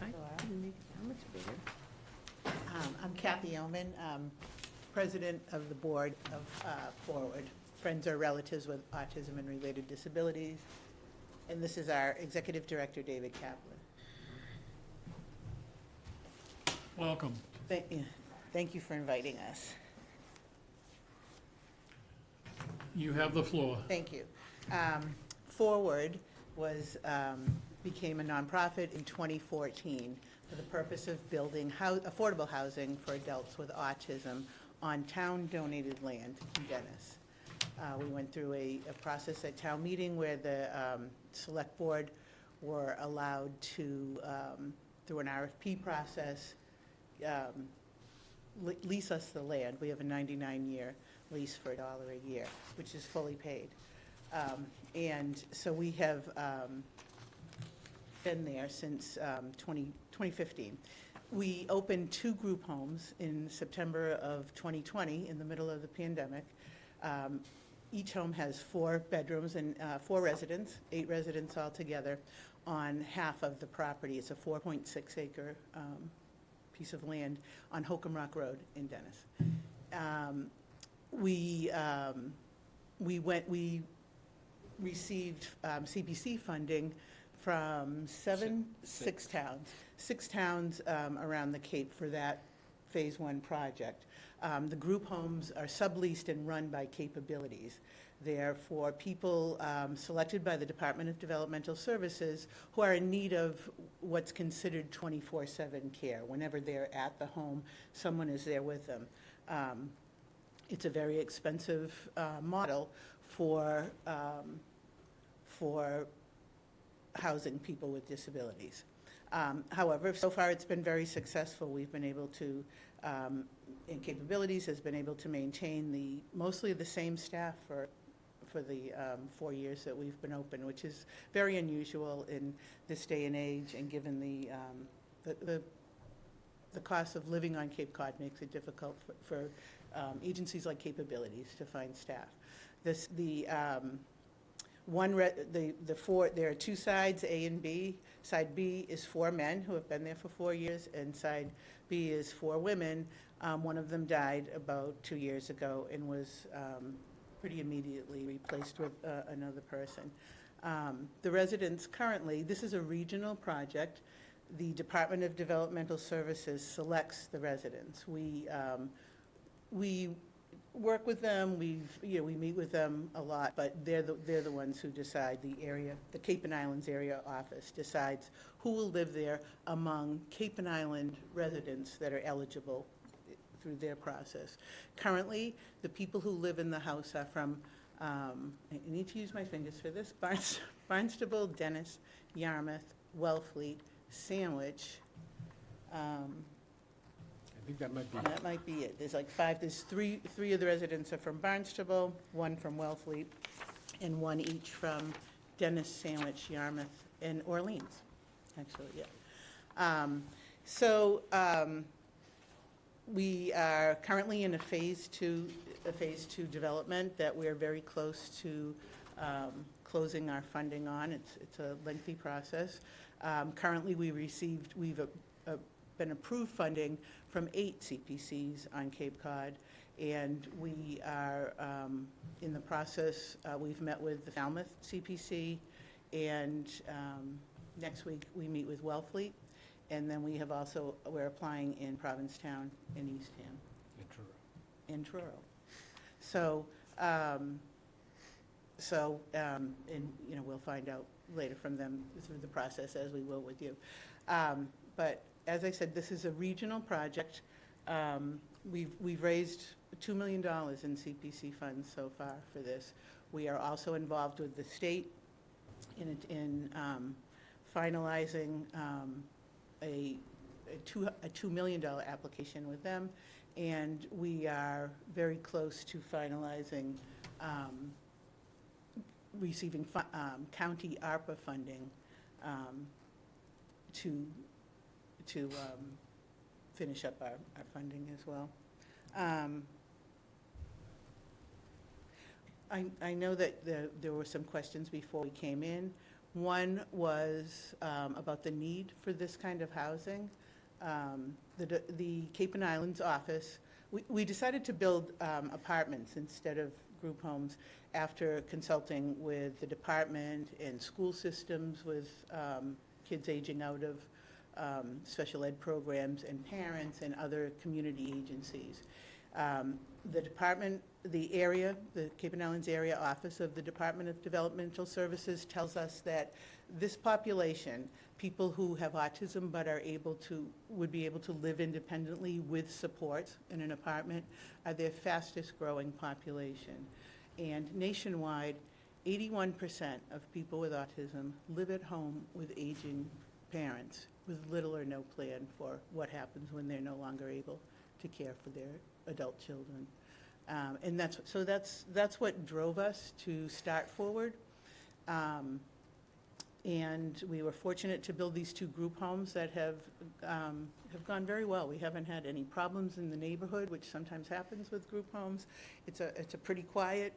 I'm Kathy Oman, President of the Board of Forward, Friends or Relatives with Autism and Related Disabilities. And this is our Executive Director, David Kaplan. Welcome. Thank you for inviting us. You have the floor. Thank you. Forward became a nonprofit in 2014 for the purpose of building affordable housing for adults with autism on town-donated land in Dennis. We went through a process at town meeting where the select board were allowed to, through an RFP process, lease us the land. We have a 99-year lease for $1 a year, which is fully paid. And so we have been there since 2015. We opened 2 group homes in September of 2020, in the middle of the pandemic. Each home has 4 bedrooms and 4 residents, 8 residents altogether, on half of the property. It's a 4.6 acre piece of land on Holcomb Rock Road in Dennis. We received CPC funding from 6 towns around the Cape for that Phase 1 project. The group homes are subleased and run by Capabilities. They're for people selected by the Department of Developmental Services who are in need of what's considered 24/7 care. Whenever they're at the home, someone is there with them. It's a very expensive model for housing people with disabilities. However, so far it's been very successful. We've been able to, and Capabilities has been able to maintain mostly the same staff for the 4 years that we've been open, which is very unusual in this day and age, and given the cost of living on Cape Cod makes it difficult for agencies like Capabilities to find staff. There are 2 sides, A and B. Side B is 4 men who have been there for 4 years, and side B is 4 women. One of them died about 2 years ago and was pretty immediately replaced with another person. The residents currently, this is a regional project. The Department of Developmental Services selects the residents. We work with them, we meet with them a lot, but they're the ones who decide. The Cape and Islands area office decides who will live there among Cape and Island residents that are eligible through their process. Currently, the people who live in the house are from, I need to use my fingers for this, Barnstable, Dennis, Yarmouth, Wellfleet, Sandwich. I think that might be. That might be it. There's like five, there's three of the residents are from Barnstable, one from Wellfleet, and one each from Dennis, Sandwich, Yarmouth, and Orleans, actually, yeah. We are currently in a phase two development that we're very close to closing our funding on. It's a lengthy process. Currently, we've been approved funding from 8 CPCs on Cape Cod, and we are in the process, we've met with the Falmouth CPC, and next week we meet with Wellfleet, and then we're applying in Provincetown and Eastham. In Truro. So, we'll find out later from them through the process, as we will with you. But as I said, this is a regional project. We've raised $2 million in CPC funds so far for this. We are also involved with the state in finalizing a $2 million application with them, and we are very close to finalizing receiving county ARPA funding to finish up our funding as well. I know that there were some questions before we came in. One was about the need for this kind of housing. The Cape and Islands office, we decided to build apartments instead of group homes after consulting with the department and school systems with kids aging out of special ed programs and parents and other community agencies. The department, the Cape and Islands area office of the Department of Developmental Services tells us that this population, people who have autism but would be able to live independently with support in an apartment, are their fastest growing population. And nationwide, 81% of people with autism live at home with aging parents with little or no plan for what happens when they're no longer able to care for their adult children. And that's what drove us to start forward. And we were fortunate to build these 2 group homes that have gone very well. We haven't had any problems in the neighborhood, which sometimes happens with group homes. It's a pretty quiet,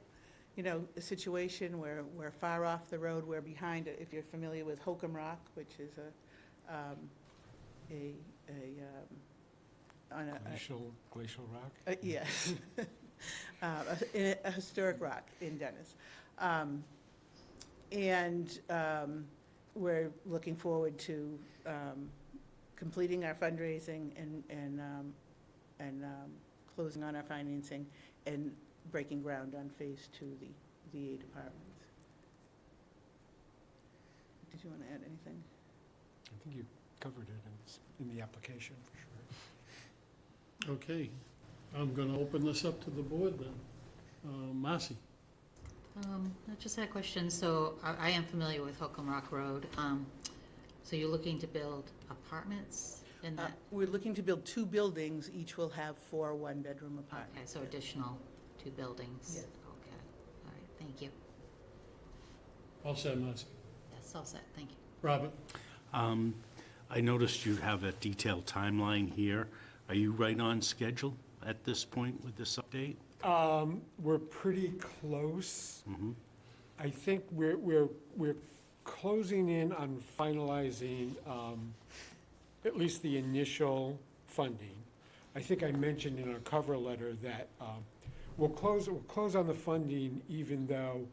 situation where we're far off the road. We're behind, if you're familiar with Holcomb Rock, which is Glacial rock? Yes. A historic rock in Dennis. We're looking forward to completing our fundraising and closing on our financing and breaking ground on phase 2, the 8 apartments. Did you want to add anything? I think you covered it in the application, for sure. Okay, I'm going to open this up to the board then. Marcy? I just had a question. So I am familiar with Holcomb Rock Road. So you're looking to build apartments in that? We're looking to build 2 buildings. Each will have 4 one-bedroom apartments. Okay, so additional 2 buildings? Yes. Okay, all right, thank you. All set, Marcy. That's all set, thank you. Robert? I noticed you have a detailed timeline here. Are you right on schedule at this point with this update? We're pretty close. I think we're closing in on finalizing at least the initial funding. I think I mentioned in our cover letter that we'll close on the funding even though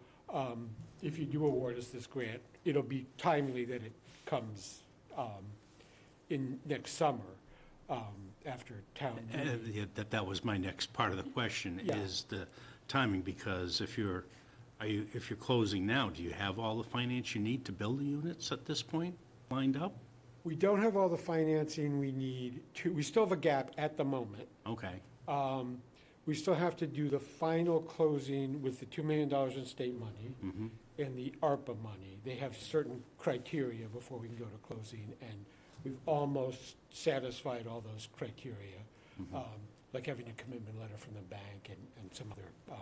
if you do award us this grant, it'll be timely that it comes in next summer, after town meeting. Yeah, that was my next part of the question, Yeah. is the timing, because if you're closing now, do you have all the finance you need to build the units at this point lined up? We don't have all the financing we need to, we still have a gap at the moment. Okay, We still have to do the final closing with the $2 million in state money and the ARPA money. They have certain criteria before we can go to closing, and we've almost satisfied all those criteria, like having a commitment letter from the bank and some other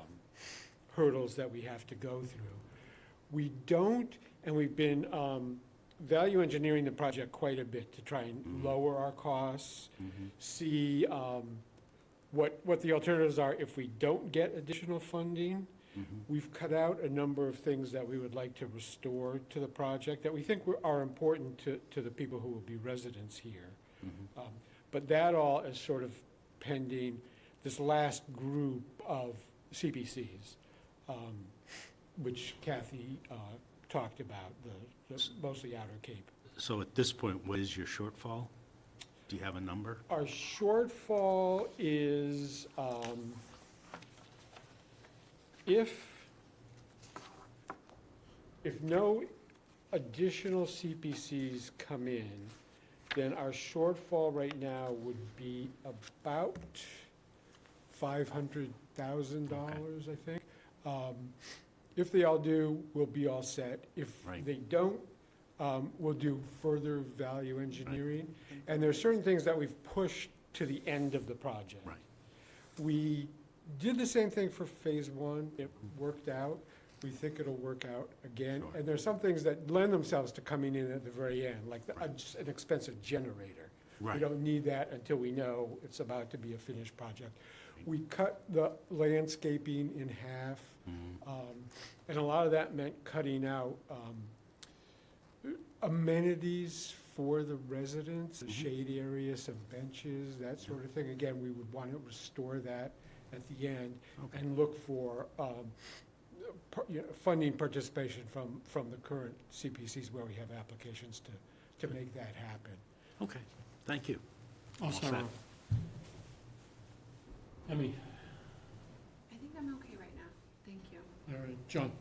hurdles that we have to go through. We don't, and we've been value engineering the project quite a bit to try and lower our costs, see what the alternatives are if we don't get additional funding. We've cut out a number of things that we would like to restore to the project that we think are important to the people who will be residents here. But that all is sort of pending this last group of CPCs, which Kathy talked about, the mostly Outer Cape. so at this point, what is your shortfall? Do you have a number? Our shortfall is, if no additional CPCs come in, then our shortfall right now would be about $500,000, I think. If they all do, we'll be all set. If Right. they don't, we'll do further value engineering. And there are certain things that we've pushed to the end of the project. Right. We did the same thing for phase one. It worked out. We think it'll work out again. Sure. And there's some things that lend themselves to coming in at the very end, like just an expensive generator. We Right. don't need that until we know it's about to be a finished project. We cut the landscaping in half, and a lot of that meant cutting out amenities for the residents, shade areas, some benches, that sort of thing. Again, we would want to restore that at the end and look for funding participation from the current CPCs where we have applications to make that happen. Okay, thank you. All set, Rob. Emmy, I think I'm okay right now. Thank you. all right, John?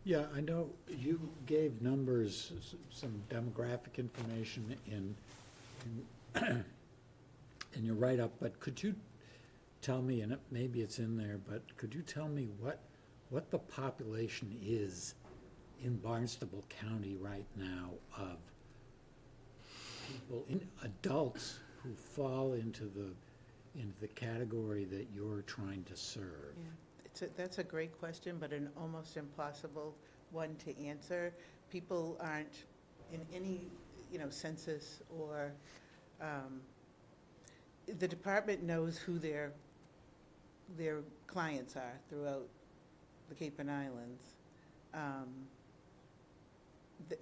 Yeah, I know you gave numbers, some demographic information in your write-up, but could you tell me, and maybe it's in there, but could you tell me what the population is in Barnstable County right now of people, adults who fall into the category that you're trying to serve? That's a great question, but an almost impossible one to answer. People aren't in any, census or, the department knows who their clients are throughout the Cape and Islands.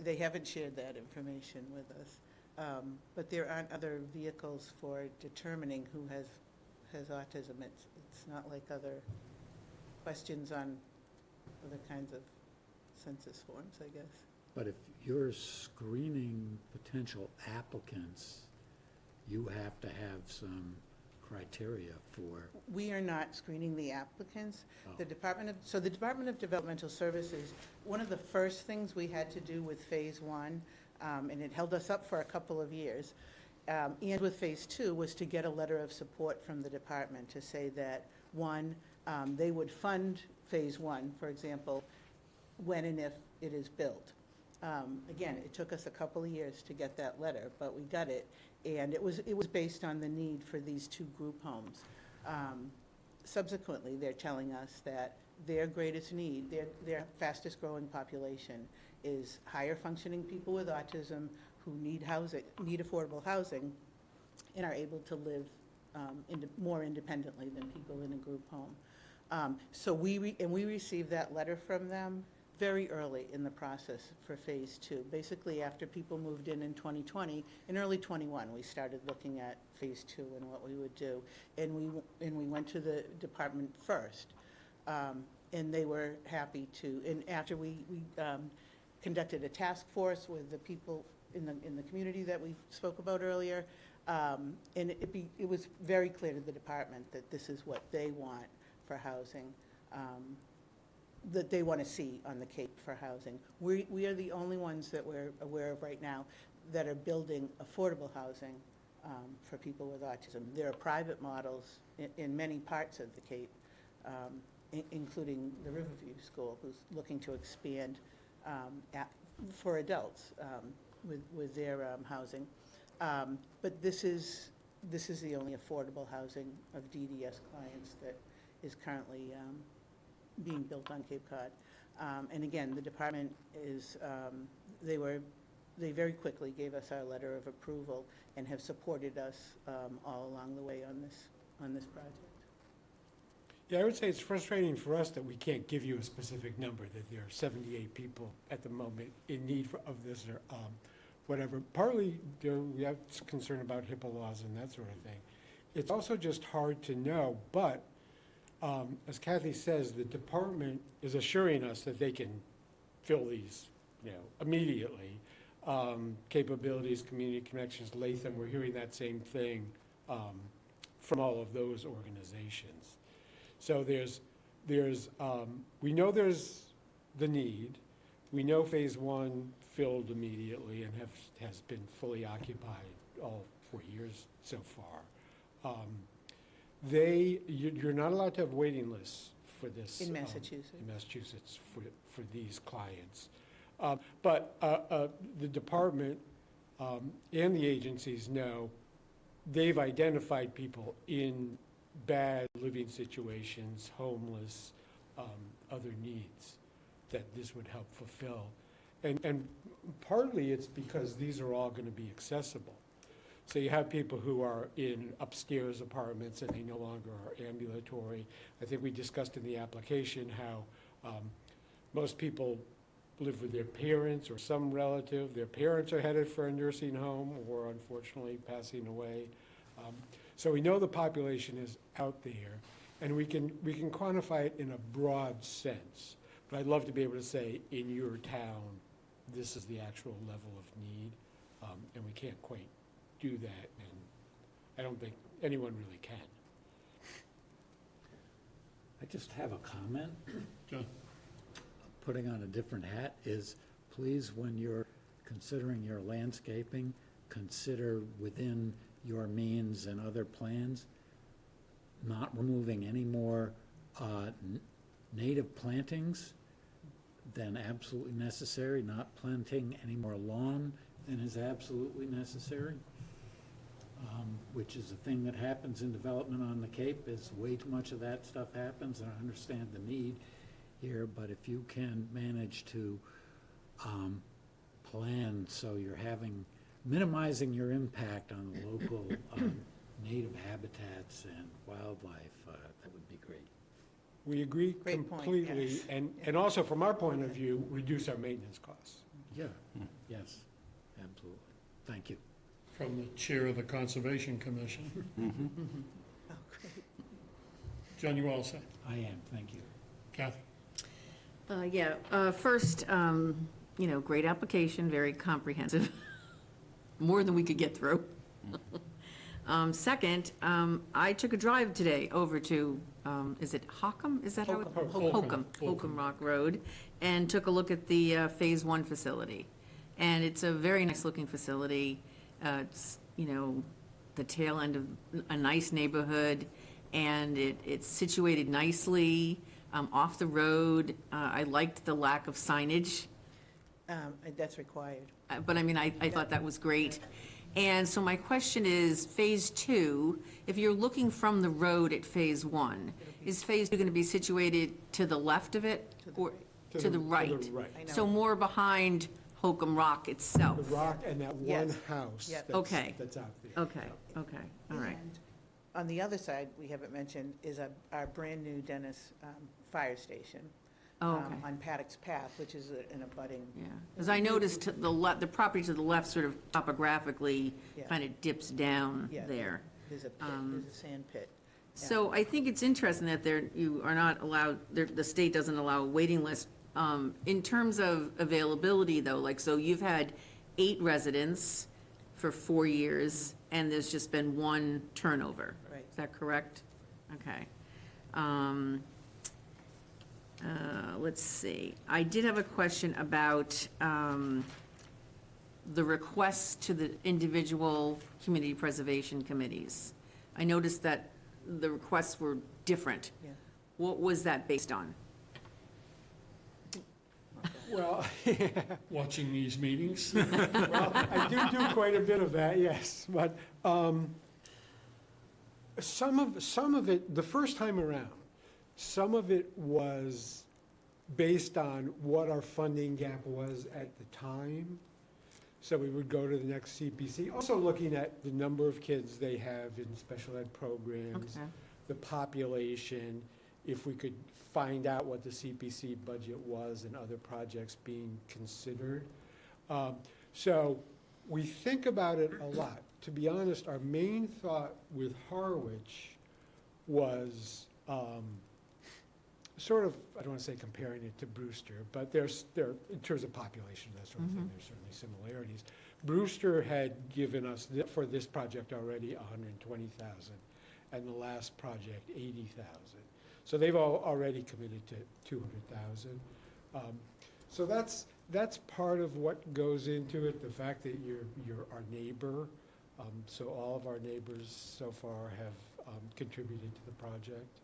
They haven't shared that information with us. But there aren't other vehicles for determining who has autism. It's not like other questions on other kinds of census forms, I guess. But if you're screening potential applicants, you have to have some criteria for. We are not screening the applicants. Oh. The Department of Developmental Services, one of the first things we had to do with phase one, and it held us up for a couple of years, and with phase two, was to get a letter of support from the department to say that, one, they would fund phase one, for example, when and if it is built. Again, it took us a couple of years to get that letter, but we got it, and it was based on the need for these two group homes. Subsequently, they're telling us that their greatest need, their fastest growing population is higher functioning people with autism who need housing, need affordable housing, and are able to live more independently than people in a group home. So we received that letter from them very early in the process for phase two. Basically, after people moved in 2020, in early 21, we started looking at phase two and what we would do. And we went to the department first. And they were happy to, and after we conducted a task force with the people in the community that we spoke about earlier, and it was very clear to the department that this is what they want for housing, that they want to see on the Cape for housing. We are the only ones that we're aware of right now that are building affordable housing for people with autism. There are private models in many parts of the Cape, including the Riverview School, who's looking to expand for adults with their housing. But this is the only affordable housing of DDS clients that is currently being built on Cape Cod. And again, the department is, they very quickly gave us our letter of approval and have supported us all along the way on this project. Yeah, I would say it's frustrating for us that we can't give you a specific number, that there are 78 people at the moment in need of this or whatever. Partly, we have concern about HIPAA laws and that sort of thing. It's also just hard to know, but as Kathy says, the department is assuring us that they can fill these, immediately. Capabilities, community connections, Latham, we're hearing that same thing from all of those organizations. So we know there's the need. We know phase one filled immediately and has been fully occupied all 4 years so far. You're not allowed to have waiting lists for this. In Massachusetts. In Massachusetts for these clients. But the department and the agencies know they've identified people in bad living situations, homeless, other needs that this would help fulfill. And partly it's because these are all going to be accessible. So you have people who are in upstairs apartments and they no longer are ambulatory. I think we discussed in the application how most people live with their parents or some relative. Their parents are headed for a nursing home or unfortunately passing away. So we know the population is out there, and we can quantify it in a broad sense. But I'd love to be able to say, in your town, this is the actual level of need, and we can't quite do that, and I don't think anyone really can. I just have a comment. John? Putting on a different hat is, please, when you're considering your landscaping, consider within your means and other plans, not removing any more native plantings than absolutely necessary, not planting any more lawn than is absolutely necessary, which is a thing that happens in development on the Cape, is way too much of that stuff happens, and I understand the need here, but if you can manage to plan so you're minimizing your impact on the local native habitats and wildlife, that would be great. We agree Great point, completely, yes. and also from our point of view, reduce our maintenance costs. Yeah, yes, absolutely. Thank you. From the chair of the Conservation Commission. Oh, great. John, you all set? I am, thank you. Kathy? First, great application, very comprehensive, more than we could get through. Second, I took a drive today over to, is it Hockham? Is that how it? Holcomb Rock Road, and took a look at the Phase 1 facility. And it's a very nice-looking facility. It's, the tail end of a nice neighborhood, and it's situated nicely, off the road. I liked the lack of signage. That's required. But I mean, I thought that was great. And so my question is, Phase 2, if you're looking from the road at Phase 1, is Phase 2 going to be situated to the left of it? Or to the right? To the right. I know. So more behind Holcomb Rock itself? The rock and that one Yes. house Yep. that's Okay. out there. Okay, all right. And on the other side, we haven't mentioned, is our brand-new Dennis Fire Station. Oh, okay. On Paddock's Path, which is an abutting. Yeah, because I noticed the property to the left sort of topographically Yeah. kind of dips down Yeah. there. There's a pit, there's a sand pit. So I think it's interesting that you are not allowed, the state doesn't allow a waiting list. In terms of availability though, like, so you've had 8 residents for 4 years, and there's just been 1 turnover. Right. Is that correct? Okay. Let's see. I did have a question about the requests to the individual community preservation committees. I noticed that the requests were different. Yeah. What was that based on? Well, Watching these meetings. well, I do quite a bit of that, yes, but some of it, the first time around, some of it was based on what our funding gap was at the time. So we would go to the next CPC, also looking at the number of kids they have in special ed programs, Okay. the population, if we could find out what the CPC budget was and other projects being considered. So we think about it a lot. To be honest, our main thought with Harwich was sort of, I don't want to say comparing it to Brewster, but there, in terms of population, that sort of thing, there's certainly similarities. Brewster had given us, for this project already, 120,000, and the last project, 80,000. So they've already committed to 200,000. So that's part of what goes into it, the fact that you're our neighbor. So all of our neighbors so far have contributed to the project.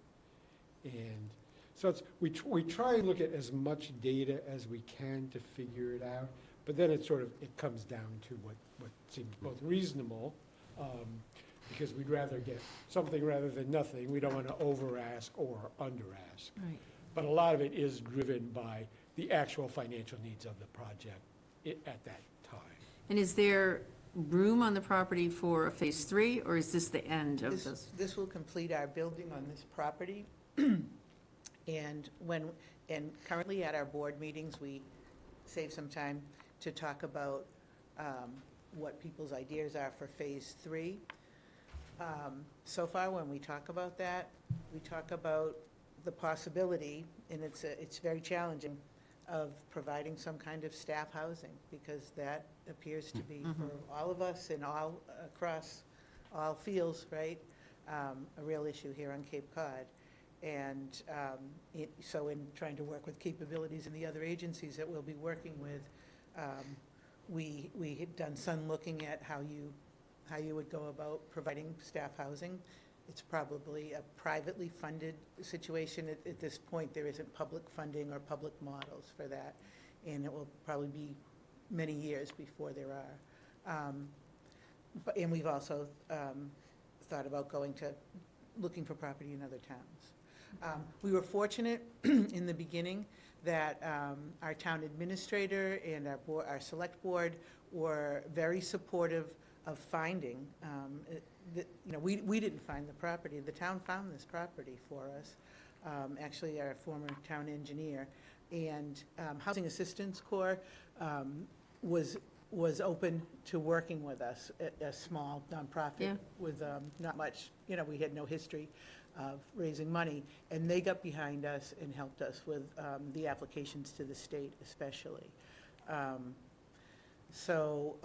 And so we try and look at as much data as we can to figure it out, but then it comes down to what seems both reasonable, because we'd rather get something rather than nothing. We don't want to over-ask or under-ask. Right. But a lot of it is driven by the actual financial needs of the project at that time. And is there room on the property for a phase 3, or is this the end of this? This will complete our building on this property. And currently at our board meetings, we save some time to talk about what people's ideas are for phase 3. So far, when we talk about that, we talk about the possibility, and it's very challenging, of providing some kind of staff housing, because that appears to be for all of us and all across all fields, right, a real issue here on Cape Cod. And so in trying to work with capabilities in the other agencies that we'll be working with, we had done some looking at how you would go about providing staff housing. It's probably a privately funded situation. At this point, there isn't public funding or public models for that, and it will probably be many years before there are. And we've also thought about looking for property in other towns. We were fortunate in the beginning that our town administrator and our select board were very supportive of finding. We didn't find the property. The town found this property for us, actually our former town engineer. And Housing Assistance Corps was open to working with us, a small nonprofit with not much, we had no history of raising money, and they got behind us and helped us with the applications to the state especially. So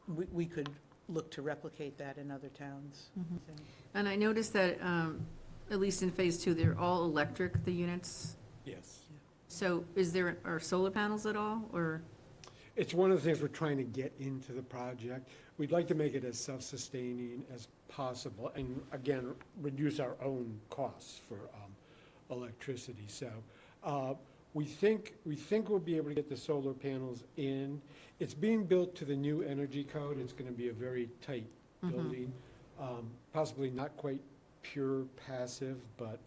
we could look to replicate that in other towns. And I noticed that, at least in phase 2, they're all electric, the units. Yes. So are solar panels at all, or? It's one of the things we're trying to get into the project. We'd like to make it as self-sustaining as possible, and again, reduce our own costs for electricity. So we think we'll be able to get the solar panels in. It's being built to the new energy code. It's going to be a very tight building, possibly not quite pure passive, but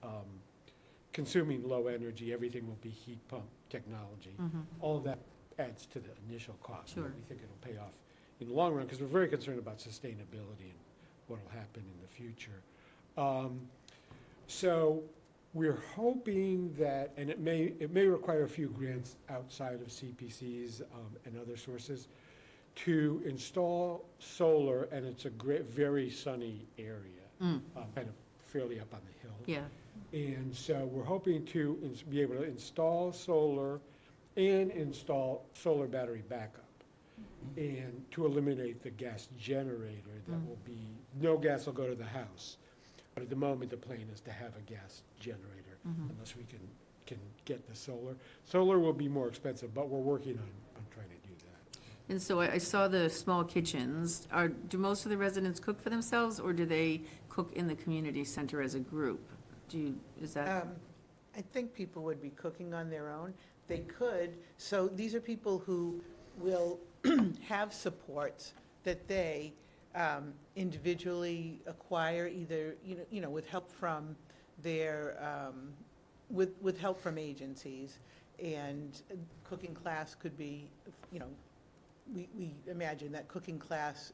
consuming low energy. Everything will be heat pump technology. All of that adds to the initial cost. Sure. But we think it'll pay off in the long run, because we're very concerned about sustainability and what will happen in the future. So we're hoping that, and it may require a few grants outside of CPCs and other sources, to install solar, and it's a very sunny area, kind of fairly up on the hill. Yeah, And so we're hoping to be able to install solar and install solar battery backup. And to eliminate the gas generator, that will be, no gas will go to the house. But at the moment, the plan is to have a gas generator, unless we can get the solar. Solar will be more expensive, but we're working on trying to do that. and so I saw the small kitchens. Do most of the residents cook for themselves, or do they cook in the community center as a group? Is that? I think people would be cooking on their own. They could, so these are people who will have supports that they individually acquire, either, with help from their, with help from agencies. And cooking class could be, we imagine that cooking class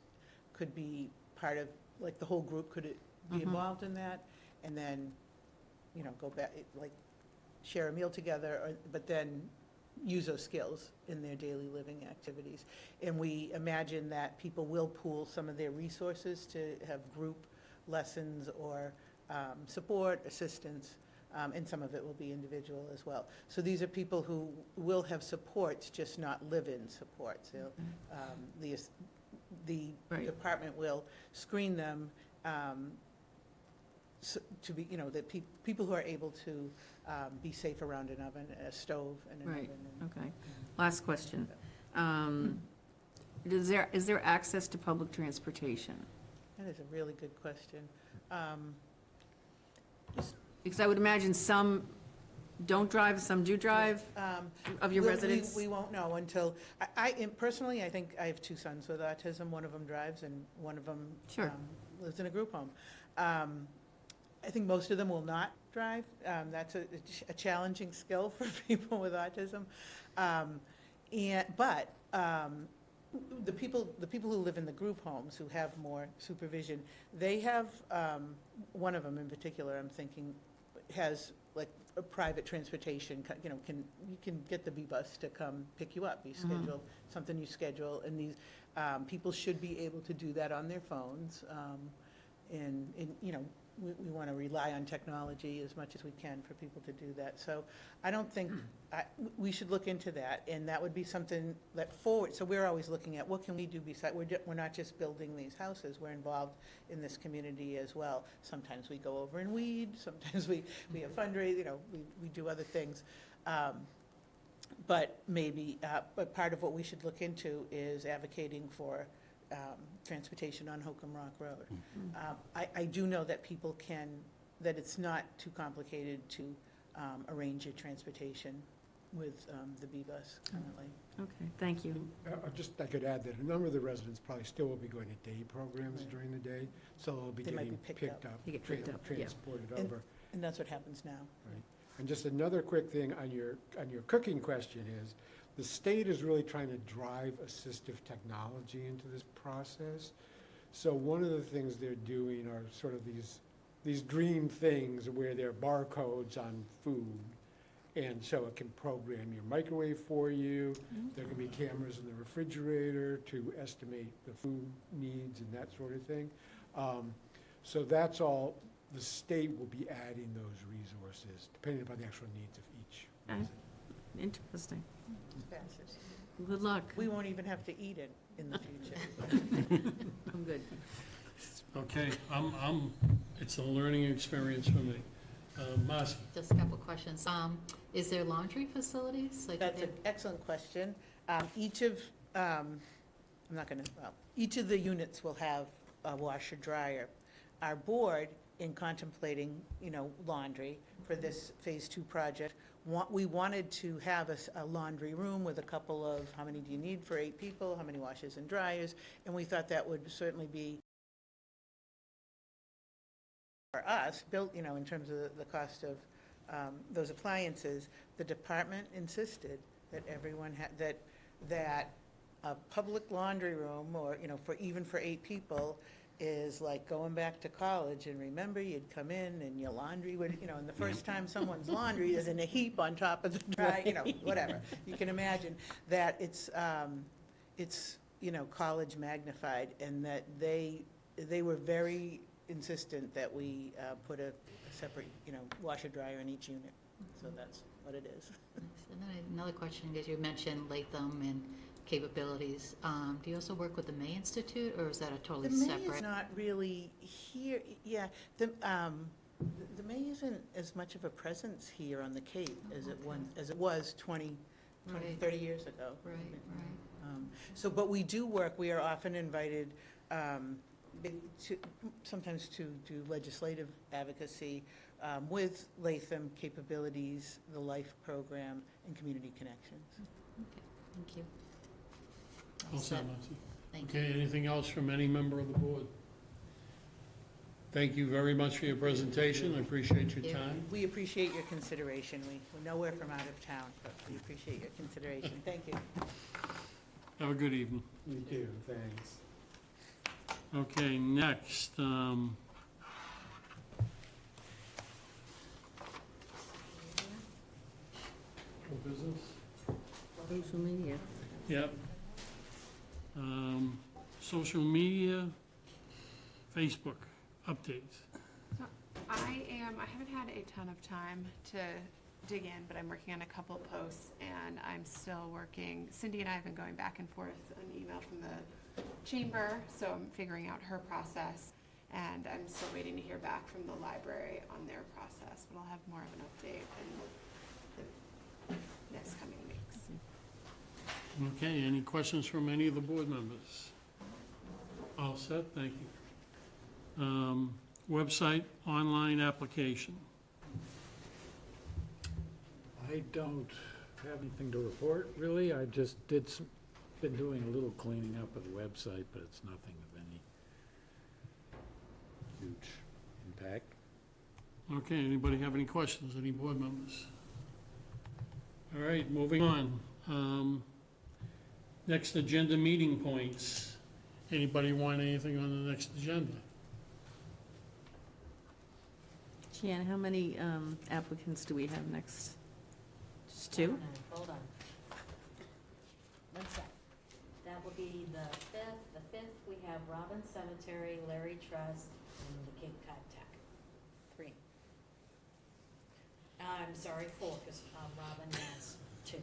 could be part of, like, the whole group could be involved in that, and then, go back, like, share a meal together, but then use those skills in their daily living activities. And we imagine that people will pool some of their resources to have group lessons or support, assistance, and some of it will be individual as well. So these are people who will have supports, just not live-in supports. The Right. department will screen them to be, people who are able to be safe around an oven, a stove and an Right, oven. okay. Last question. Is there access to public transportation? That is a really good question. Because I would imagine some don't drive, some do drive, of your residents? We won't know until, personally, I think I have two sons with autism. One of them drives and one of them Sure. lives in a group home. I think most of them will not drive. That's a challenging skill for people with autism. But the people who live in the group homes, who have more supervision, they have, one of them in particular, I'm thinking, has like a private transportation, you can get the B-bus to come pick you up. You schedule, something you schedule, and these people should be able to do that on their phones. And we want to rely on technology as much as we can for people to do that. So I don't think, we should look into that, and that would be something that forward, so we're always looking at what can we do besides, we're not just building these houses, we're involved in this community as well. Sometimes we go over and weed, sometimes we have fundraising, we do other things. But maybe, but part of what we should look into is advocating for transportation on Holcomb Rock Road. I do know that people that it's not too complicated to arrange your transportation with the B-bus currently. Okay, thank you. I could add that a number of the residents probably still will be going to day programs Right. during the day, so they'll be They might getting be picked up. They get picked up, yeah. transported And- over. And that's what happens now. Right. And just another quick thing on your cooking question is, the state is really trying to drive assistive technology into this process. So one of the things they're doing are sort of these dream things where there are barcodes on food. And so it can program your microwave for you. There can be cameras in the refrigerator to estimate the food needs and that sort of thing. So that's all, the state will be adding those resources, depending upon the actual needs of each Okay. resident. Interesting. It's fast. Good luck. We won't even have to eat it in the future. I'm good. Okay, it's a learning experience for me. Marcy? Just a couple questions. Is there laundry facilities? Like, That's an excellent question. Each of, each of the units will have a washer dryer. Our board, in contemplating, laundry for this Phase 2 project, we wanted to have a laundry room with a couple of, how many do you need for 8 people, how many washers and dryers, and we thought that would certainly be, for us, built, in terms of the cost of those appliances. The department insisted that everyone had, that a public laundry room, or, even for 8 people, is like going back to college. And remember, you'd come in and your laundry would, and the first time someone's laundry is in a heap on top of the dry, whatever. You can imagine that it's college magnified, and that they were very insistent that we put a separate, washer dryer in each unit. So that's what it is. And then another question, because you mentioned Latham and capabilities. Do you also work with the May Institute, or is that a totally The May separate? is not really here, yeah, the May isn't as much of a presence here on the Cape as it was 20, Right. 30 years ago. Right, right. But we do work, we are often invited sometimes to do legislative advocacy with Latham Capabilities, the LIFE program, and Community Connections. Okay, thank you. All set, Nancy? Thank you. Okay, anything else from any member of the board? Thank you very much for your presentation, I appreciate your Thank you. time. We appreciate your consideration. We're nowhere from out of town, but we appreciate your consideration. Thank you. Have a good evening. You do, thanks. Okay, next, business? Social media. Yep. Social media, Facebook updates. I haven't had a ton of time to dig in, but I'm working on a couple posts, and I'm still working. Cindy and I have been going back and forth on email from the chamber, so I'm figuring out her process, and I'm still waiting to hear back from the library on their process, but I'll have more of an update in the next coming weeks. Okay, any questions from any of the board members? All set, thank you. Website, online application. I don't have anything to report, really. I just been doing a little cleaning up of the website, but it's nothing of any huge impact. Okay, anybody have any questions, any board members? All right, moving on. Next agenda meeting points. Anybody want anything on the next agenda? Jan, how many applicants do we have next? Just two? Hold on. One sec. That will be the fifth. The fifth, we have Robin Cemetery, Larry Trust, and the Cape Cod Tech. 3. I'm sorry, 4, because Robin has 2.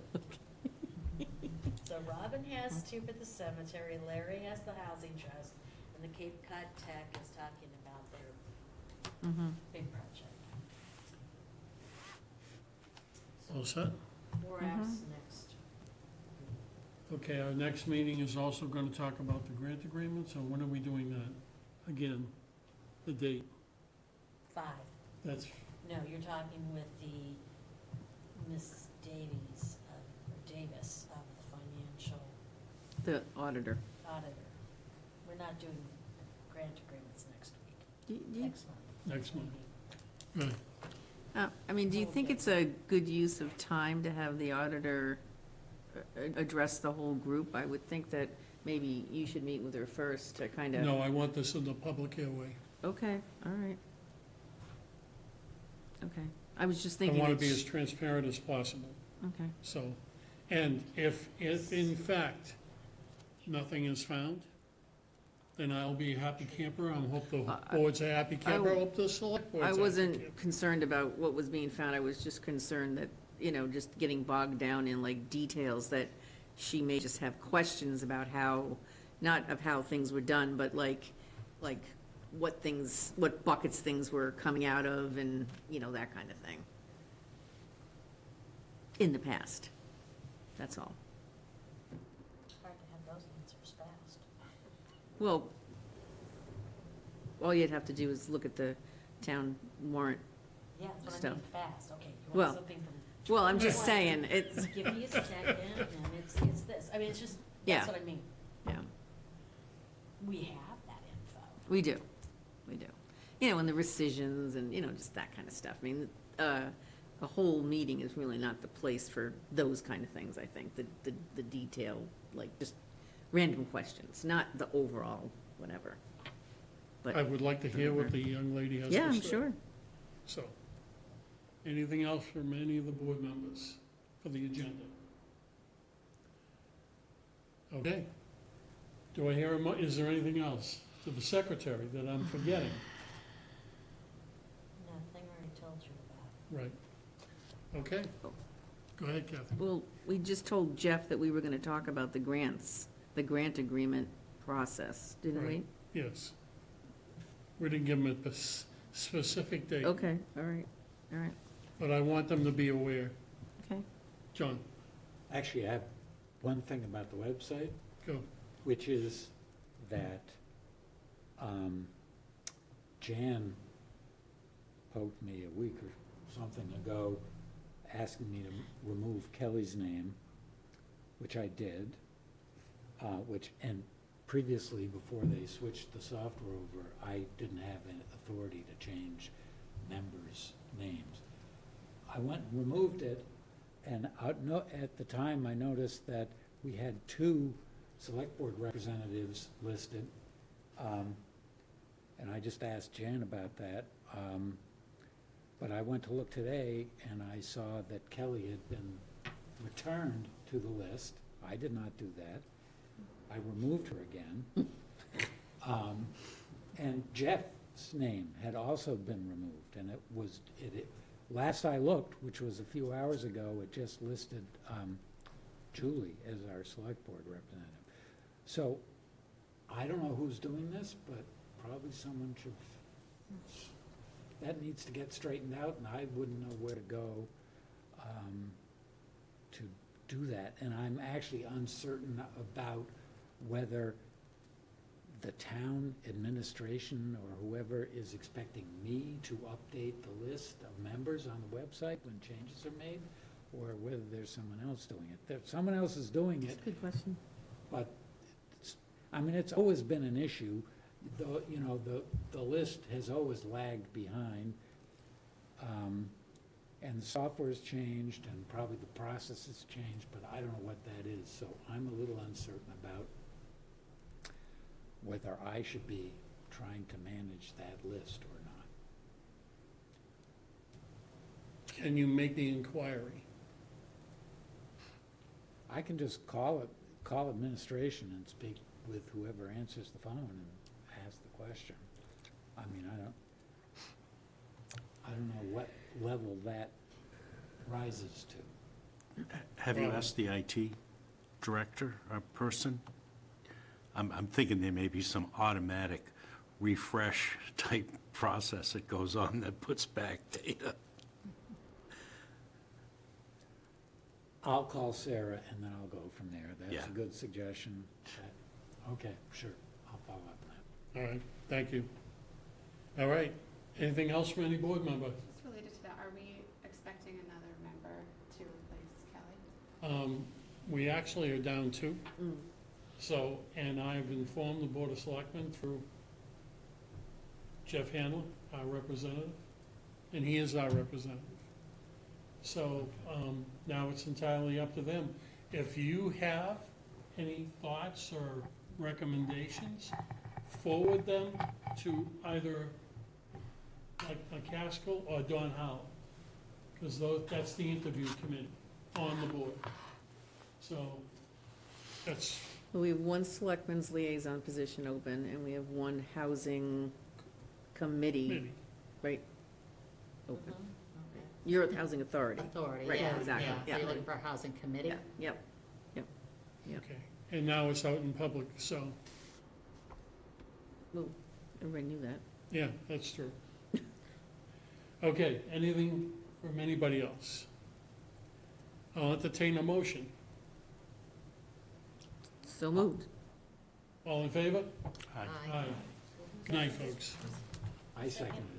So Robin has 2 for the cemetery, Larry has the housing trust, and the Cape Cod Tech is talking about their big project. All set? 4 apps next. Okay, our next meeting is also going to talk about the grant agreement, so when are we doing that? Again, the date. 5. That's, No, you're talking with the Miss Davies, or Davis of the financial The auditor. auditor. We're not doing grant agreements next week, Do you- next month. next month. Good. I mean, do you think it's a good use of time to have the auditor address the whole group? I would think that maybe you should meet with her first to kind of. No, I want this in the public airway. Okay, all right. Okay, I was just I thinking. want to be it's- as transparent as possible, Okay, so. And if in fact nothing is found, then I'll be a happy camper. I hope the board's a happy camper. I hope the select board's a I happy camper. wasn't concerned about what was being found. I was just concerned that, just getting bogged down in like details that she may just have questions about how, not of how things were done, but like what buckets things were coming out of and, that kind of thing. In the past. That's all. It's hard to have those answers fast. Well, all you'd have to do is look at the town warrant. Yeah, that's what I Stuff. mean, fast, okay. You Well, want something from. Well, I'm just 20, saying, it's, Give me a second, and it's this. I mean, it's just, Yeah. that's what I mean. yeah, We have that info. we do. And the rescissions and, just that kind of stuff. I mean, a whole meeting is really not the place for those kind of things, I think. The detail, like just random questions, not the overall whatever. But I would like to hear what the young lady has to say. yeah, I'm sure. So, anything else from any of the board members for the agenda? Okay. Do I hear is there anything else to the secretary that I'm forgetting? Right. Okay. Go ahead, Kathy. Well, we just told Jeff that we were gonna talk about the grants, the grant agreement process, didn't we? Right. Yes. We didn't give them a specific date, Okay, all right, but I want them to be aware. okay. John, Actually, I have one thing about the website, go. which is that Jan poked me a week or something ago, asking me to remove Kelly's name, which I did, and previously, before they switched the software over, I didn't have any authority to change members' names. I went and removed it, and at the time, I noticed that we had 2 select board representatives listed. And I just asked Jan about that. But I went to look today, and I saw that Kelly had been returned to the list. I did not do that. I removed her again. And Jeff's name had also been removed, and last I looked, which was a few hours ago, it just listed Julie as our select board representative. So, I don't know who's doing this, but probably someone should, that needs to get straightened out, and I wouldn't know where to go to do that. And I'm actually uncertain about whether the town administration or whoever is expecting me to update the list of members on the website when changes are made, or whether there's someone else doing it. Someone else is doing it, Good question. but it's always been an issue. The list has always lagged behind. And the software's changed, and probably the process has changed, but I don't know what that is. So I'm a little uncertain about whether I should be trying to manage that list or not. Can you make the inquiry? I can just call administration and speak with whoever answers the phone and ask the question. I mean, I don't know what level that rises to. Have you asked the IT director or person? I'm thinking there may be some automatic refresh type process that goes on that puts back data. I'll call Sarah and then I'll go from there. That's Yeah. a good suggestion. Okay, sure, I'll follow up on that. All right, thank you. All right, anything else from any board member? Just related to that, are we expecting another member to replace Kelly? We actually are down 2. Mm. So, and I've informed the Board of Selectmen through Jeff Handler, our representative, and he is our representative. So, now it's entirely up to them. If you have any thoughts or recommendations, forward them to either like McCaskill or Don Howell, because that's the interview committee on the board. So, that's Well, we have 1 selectman's liaison position open, and we have 1 housing committee, maybe. right, open. Okay. You're at the housing authority. Authority, Right, yeah, exactly, yeah. yeah. You're looking for a housing committee? Yeah, yep, Yep. Okay, and now it's out in public, so, well, everybody knew that. yeah, that's true. Okay, anything from anybody else? I'll entertain a motion. So moved. All in favor? Aye. Aye. Good night, folks. I second it.